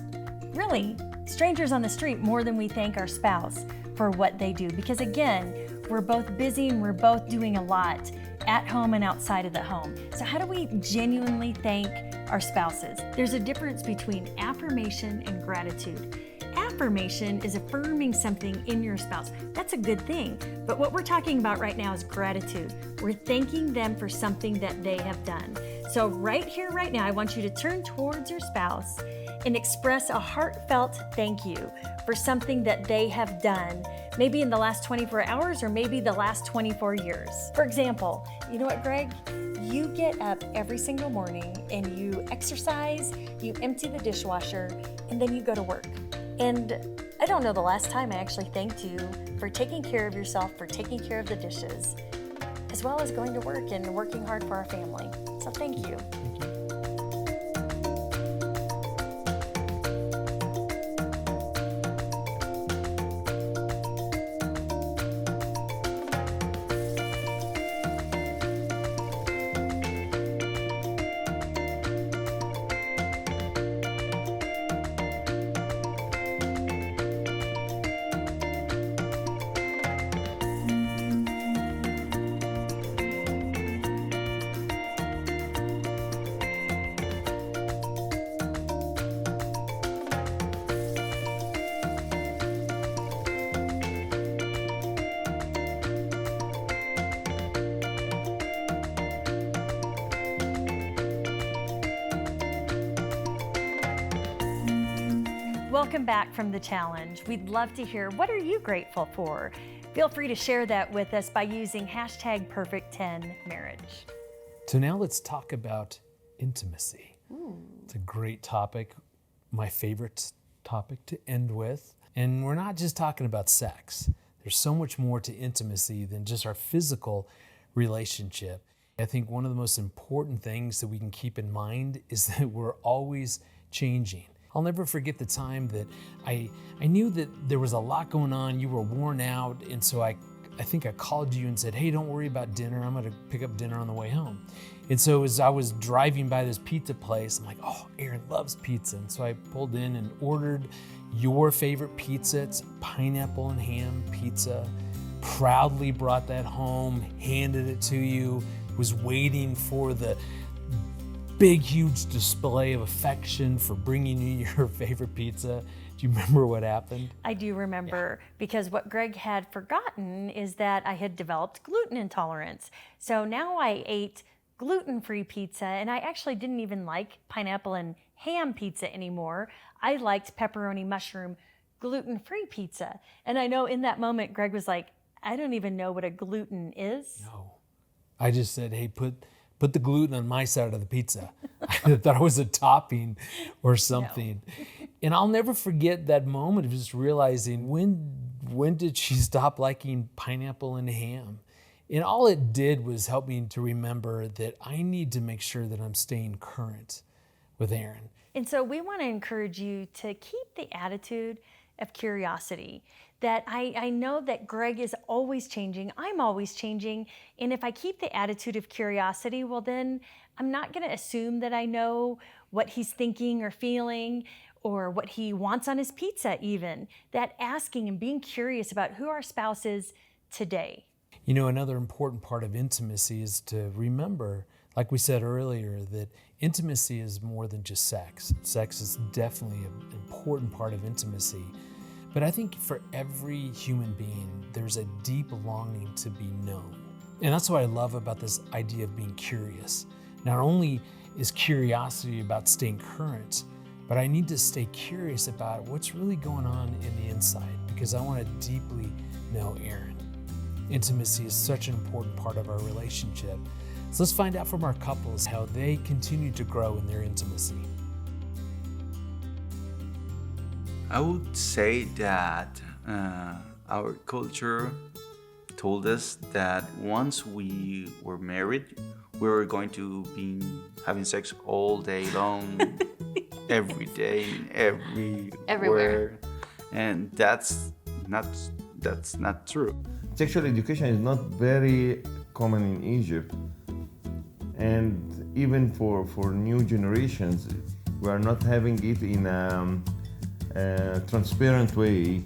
really strangers on the street, more than we thank our spouse for what they do. Because again, we're both busy and we're both doing a lot at home and outside of the home. So how do we genuinely thank our spouses? There's a difference between affirmation and gratitude. Affirmation is affirming something in your spouse. That's a good thing. But what we're talking about right now is gratitude. We're thanking them for something that they have done. So right here, right now, I want you to turn towards your spouse and express a heartfelt thank you for something that they have done, maybe in the last 24 hours or maybe the last 24 years. For example, you know what, Greg? You get up every single morning and you exercise, you empty the dishwasher, and then you go to work. And I don't know the last time I actually thanked you for taking care of yourself, for taking care of the dishes, as well as going to work and working hard for our family. So thank you. Welcome back from the challenge. We'd love to hear, what are you grateful for? Feel free to share that with us by using #Perfect10Marriage. So now let's talk about intimacy. It's a great topic, my favorite topic to end with. And we're not just talking about sex. There's so much more to intimacy than just our physical relationship. I think one of the most important things that we can keep in mind is that we're always changing. I'll never forget the time that I knew that there was a lot going on, you were worn out, and so I think I called you and said, hey, don't worry about dinner, I'm gonna pick up dinner on the way home. And so as I was driving by this pizza place, I'm like, oh, Aaron loves pizza. And so I pulled in and ordered your favorite pizza. It's pineapple and ham pizza. Proudly brought that home, handed it to you, was waiting for the big, huge display of affection for bringing you your favorite pizza. Do you remember what happened? I do remember, because what Greg had forgotten is that I had developed gluten intolerance. So now I ate gluten-free pizza, and I actually didn't even like pineapple and ham pizza anymore. I liked pepperoni mushroom gluten-free pizza. And I know in that moment, Greg was like, I don't even know what a gluten is. No. I just said, hey, put the gluten on my side of the pizza. I thought it was a topping or something. No. And I'll never forget that moment of just realizing when did she stop liking pineapple and ham? And all it did was help me to remember that I need to make sure that I'm staying current with Aaron. And so we want to encourage you to keep the attitude of curiosity, that I know that Greg is always changing, I'm always changing, and if I keep the attitude of curiosity, well then I'm not going to assume that I know what he's thinking or feeling or what he wants on his pizza even. That asking and being curious about who our spouse is today. You know, another important part of intimacy is to remember, like we said earlier, that intimacy is more than just sex. Sex is definitely an important part of intimacy. But I think for every human being, there's a deep longing to be known. And that's what I love about this idea of being curious. Not only is curiosity about staying current, but I need to stay curious about what's really going on in the inside, because I want to deeply know Aaron. Intimacy is such an important part of our relationship. So let's find out from our couples how they continue to grow in their intimacy. I would say that our culture told us that once we were married, we were going to be having sex all day long, every day, everywhere. And that's not true. Sexual education is not very common in Egypt. And even for new generations, we are not having it in a transparent way,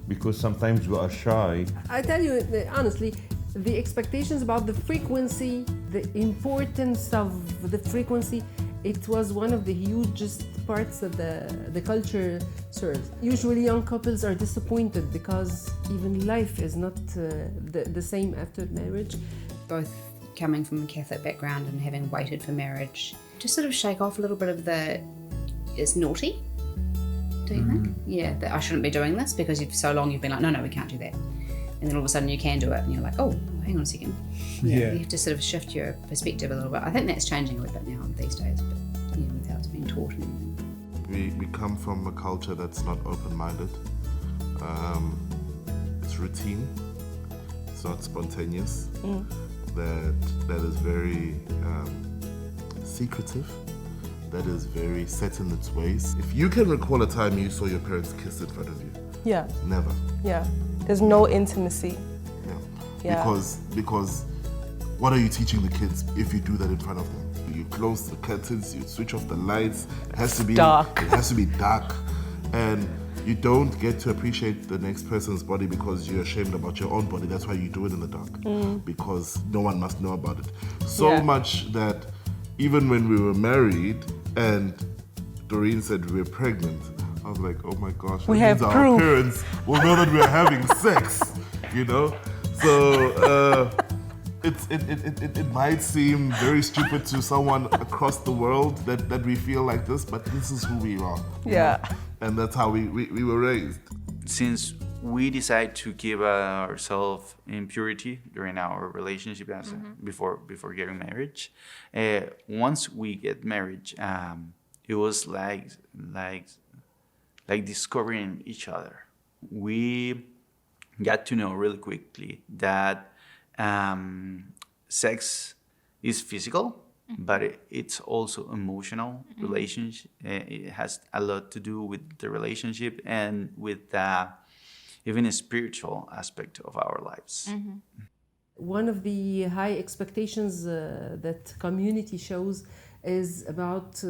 because sometimes we are shy. I tell you honestly, the expectations about the frequency, the importance of the frequency, it was one of the hugest parts of the culture serves. Usually young couples are disappointed because even life is not the same after marriage. Both coming from a Catholic background and having waited for marriage, to sort of shake off a little bit of the, it's naughty, do you think? Yeah, that I shouldn't be doing this, because for so long you've been like, no, we can't do that. And then all of a sudden you can do it, and you're like, oh, hang on a second. Yeah. You have to sort of shift your perspective a little bit. I think that's changing a little bit now these days, but yeah, without being taught. We come from a culture that's not open-minded. It's routine. It's not spontaneous. That is very secretive. That is very set in its ways. If you can recall a time you saw your parents kiss in front of you. Yeah. Never. Yeah. There's no intimacy. Yeah. Because what are you teaching the kids if you do that in front of them? You close the curtains, you switch off the lights. It has to be dark. It has to be dark. And you don't get to appreciate the next person's body because you're ashamed about your own body. That's why you do it in the dark. Because no one must know about it. So much that even when we were married and Doreen said we were pregnant, I was like, oh my gosh, we have proof. Our parents will know that we are having sex, you know? So it might seem very stupid to someone across the world that we feel like this, but this is who we are. Yeah. And that's how we were raised. Since we decided to keep ourselves in purity during our relationship before getting marriage, once we get married, it was like discovering each other. We got to know really quickly that sex is physical, but it's also emotional relationship. It has a lot to do with the relationship and with even a spiritual aspect of our lives. One of the high expectations that community shows is about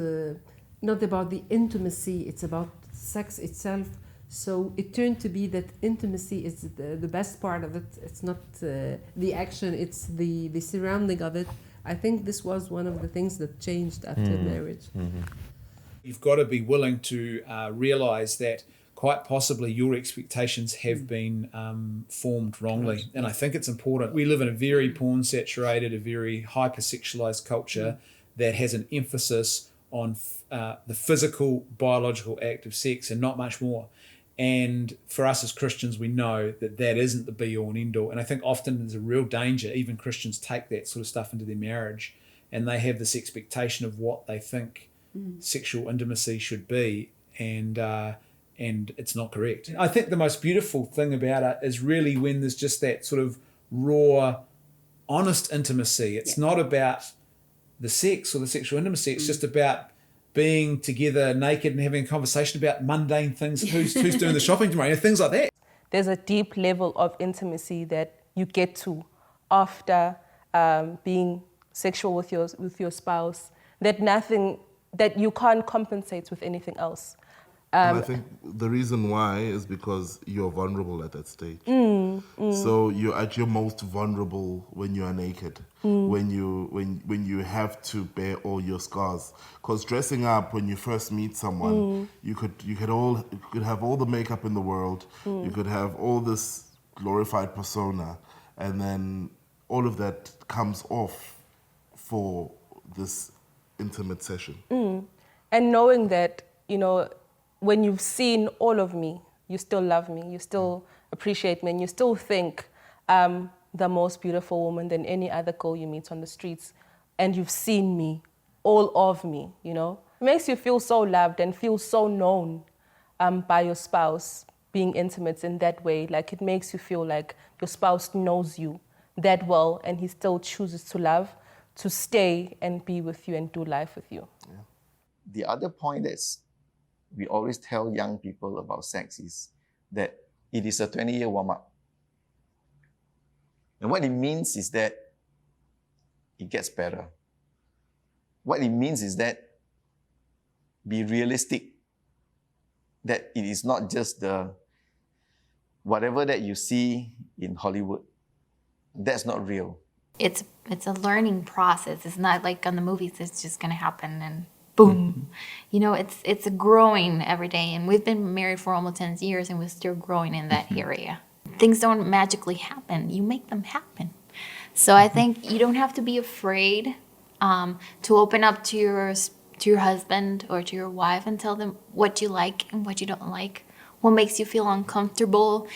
not about the intimacy, it's about sex itself. So it turned to be that intimacy is the best part of it. It's not the action, it's the surrounding of it. I think this was one of the things that changed after marriage. You've got to be willing to realize that quite possibly your expectations have been formed wrongly. And I think it's important. We live in a very porn-saturated, a very hypersexualized culture that has an emphasis on the physical, biological act of sex and not much more. And for us as Christians, we know that that isn't the be all and end all. And I think often there's a real danger, even Christians take that sort of stuff into their marriage and they have this expectation of what they think sexual intimacy should be, and it's not correct. I think the most beautiful thing about it is really when there's just that sort of raw, honest intimacy. It's not about the sex or the sexual intimacy. It's just about being together naked and having a conversation about mundane things. Who's doing the shopping tomorrow? Things like that. There's a deep level of intimacy that you get to after being sexual with your spouse that you can't compensate with anything else. And I think the reason why is because you're vulnerable at that stage. So you're at your most vulnerable when you are naked, when you have to bear all your scars. Because dressing up when you first meet someone, you could have all the makeup in the world, you could have all this glorified persona, and then all of that comes off for this intimate session. And knowing that, when you've seen all of me, you still love me, you still appreciate me, and you still think I'm the most beautiful woman than any other girl you meet on the streets, and you've seen me, all of me, It makes you feel so loved and feel so known by your spouse, being intimate in that way. Like, it makes you feel like your spouse knows you that well, and he still chooses to love, to stay and be with you and do life with you. Yeah. The other point is, we always tell young people about sex is that it is a 20-year warm-up. And what it means is that it gets better. What it means is that be realistic, that it is not just the whatever that you see in Hollywood. That's not real. It's a learning process. It's not like on the movies, it's just going to happen and boom. It's growing every day. And we've been married for almost 10 years and we're still growing in that area. Things don't magically happen. You make them happen. So I think you don't have to be afraid to open up to your husband or to your wife and tell them what you like and what you don't like, what makes you feel uncomfortable,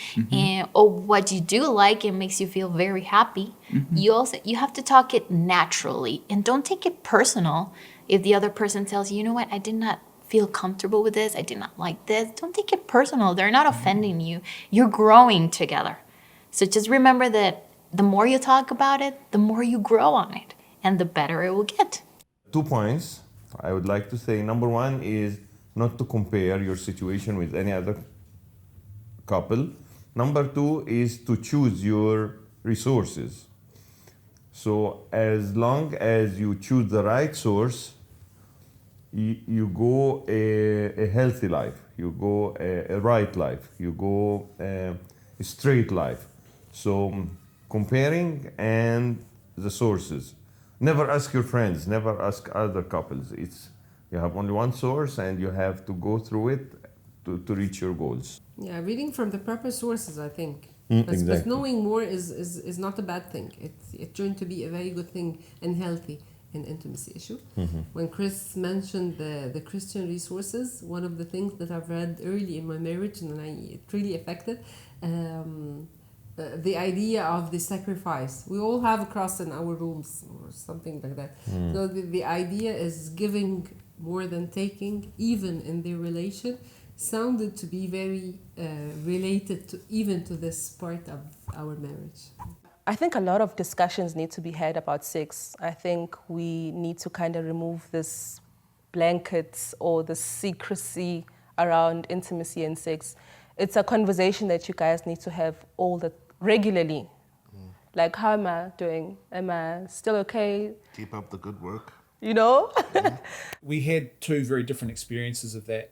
or what you do like and makes you feel very happy. You have to talk it naturally and don't take it personal. If the other person tells you, what, I did not feel comfortable with this, I did not like this, don't take it personal. They're not offending you. You're growing together. So just remember that the more you talk about it, the more you grow on it, and the better it will get. 2 points I would like to say. Number one is not to compare your situation with any other couple. Number two is to choose your resources. So as long as you choose the right source, you go a healthy life, you go a right life, you go a straight life. So comparing and the sources. Never ask your friends, never ask other couples. You have only one source and you have to go through it to reach your goals. Yeah, reading from the proper sources, I think. Exactly. But knowing more is not a bad thing. It's going to be a very good thing and healthy in intimacy issue. When Chris mentioned the Christian resources, one of the things that I've read early in my marriage and it really affected the idea of the sacrifice. We all have a cross in our rooms or something like that. So the idea is giving more than taking, even in their relation, sounded to be very related to this part of our marriage. I think a lot of discussions need to be had about sex. I think we need to kind of remove this blankets or the secrecy around intimacy and sex. It's a conversation that you guys need to have regularly. Like, how am I doing? Am I still okay? Keep up the good work. We had two very different experiences of that.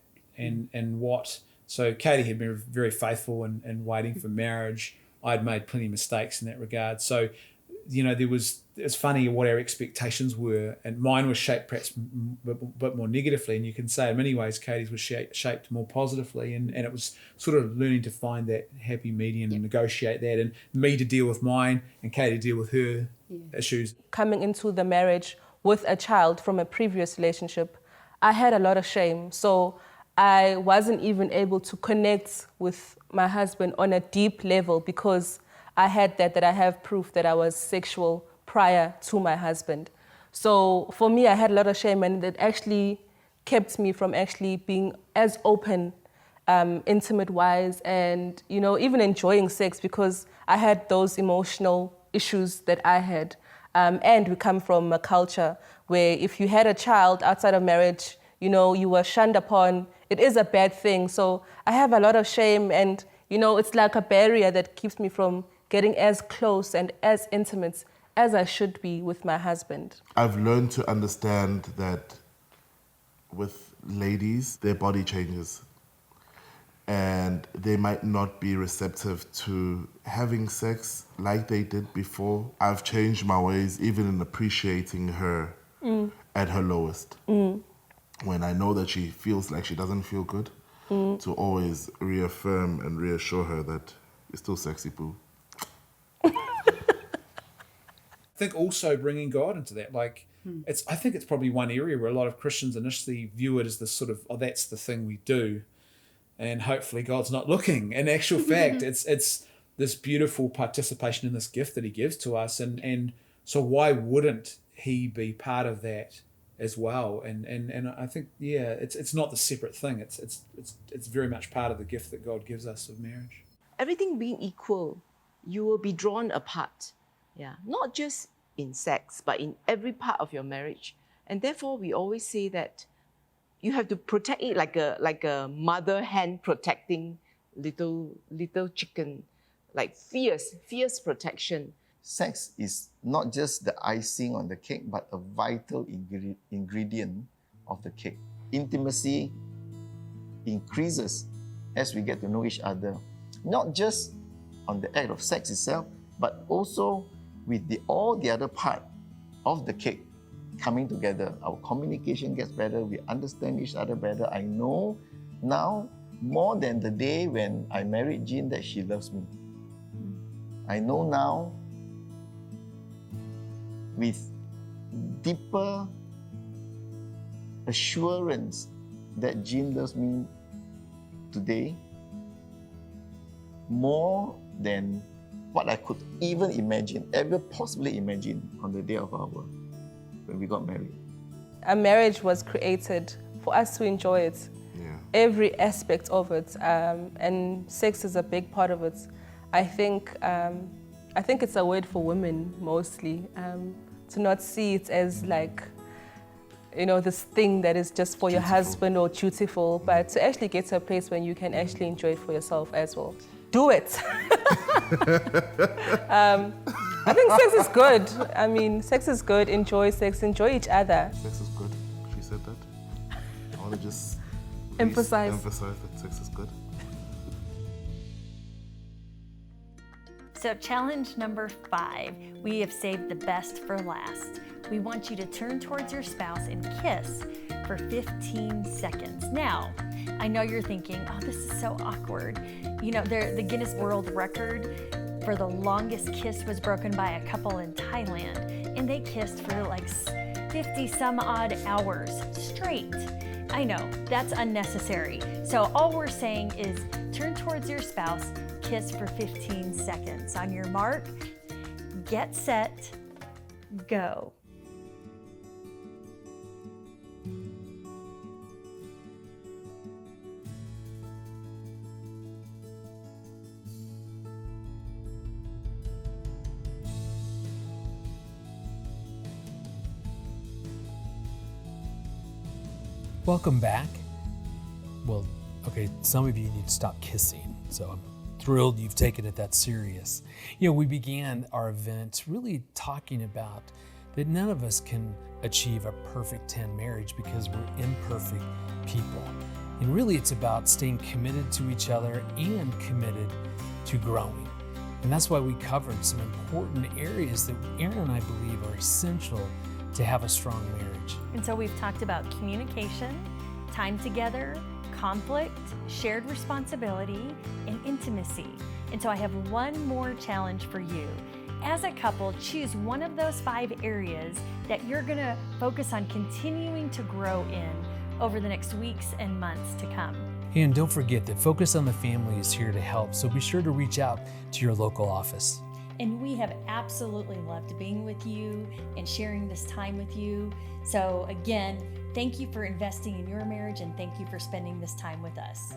So Katie had been very faithful and waiting for marriage. I'd made plenty of mistakes in that regard. So, it's funny what our expectations were, and mine was shaped perhaps a bit more negatively, and you can say in many ways Katie's was shaped more positively, and it was sort of learning to find that happy medium and negotiate that, and me to deal with mine and Katie to deal with her issues. Coming into the marriage with a child from a previous relationship, I had a lot of shame. So I wasn't even able to connect with my husband on a deep level because I had that I have proof that I was sexual prior to my husband. So for me, I had a lot of shame, and it actually kept me from actually being as open, intimate-wise, and even enjoying sex because I had those emotional issues that I had. And we come from a culture where if you had a child outside of marriage, you were shunned upon. It is a bad thing. So I have a lot of shame, and it's like a barrier that keeps me from getting as close and as intimate as I should be with my husband. I've learned to understand that with ladies, their body changes and they might not be receptive to having sex like they did before. I've changed my ways, even in appreciating her at her lowest. When I know that she feels like she doesn't feel good, to always reaffirm and reassure her that you're still sexy, boo. I think also bringing God into that, I think it's probably one area where a lot of Christians initially view it as this sort of, that's the thing we do, and hopefully God's not looking. In actual fact, it's this beautiful participation in this gift that he gives to us, and so why wouldn't he be part of that as well? And I think, it's not the separate thing. It's very much part of the gift that God gives us of marriage. Everything being equal, you will be drawn apart. Yeah, not just in sex, but in every part of your marriage. And therefore, we always say that you have to protect it like a mother hen protecting little chicken, like fierce protection. Sex is not just the icing on the cake, but a vital ingredient of the cake. Intimacy increases as we get to know each other, not just on the act of sex itself, but also with all the other part of the cake coming together. Our communication gets better, we understand each other better. I know now more than the day when I married Jean that she loves me. I know now with deeper assurance that Jean loves me today more than what I could even imagine, ever possibly imagine on the day of when we got married. A marriage was created for us to enjoy it, every aspect of it, and sex is a big part of it. I think it's a word for women mostly, to not see it as this thing that is just for your husband or dutiful, but to actually get to a place when you can actually enjoy it for yourself as well. Do it. I think sex is good. I mean, sex is good. Enjoy sex. Enjoy each other. Sex is good. She said that. I want to just emphasize that sex is good. So challenge number 5, we have saved the best for last. We want you to turn towards your spouse and kiss for 15 seconds. Now, I know you're thinking, oh, this is so awkward. The Guinness World Record for the longest kiss was broken by a couple in Thailand, and they kissed for 50 some odd hours straight. I know, that's unnecessary. So all we're saying is turn towards your spouse, kiss for 15 seconds. On your mark, get set, go. Welcome back. Well, okay, some of you need to stop kissing, so I'm thrilled you've taken it that serious. We began our event really talking about that none of us can achieve a perfect 10 marriage because we're imperfect people. And really it's about staying committed to each other and committed to growing. And that's why we covered some important areas that Aaron and I believe are essential to have a strong marriage. And so we've talked about communication, time together, conflict, shared responsibility, and intimacy. And so I have one more challenge for you. As a couple, choose one of those 5 areas that you're gonna focus on continuing to grow in over the next weeks and months to come. And don't forget that Focus on the Family is here to help, so be sure to reach out to your local office. And we have absolutely loved being with you and sharing this time with you. So again, thank you for investing in your marriage and thank you for spending this time with us.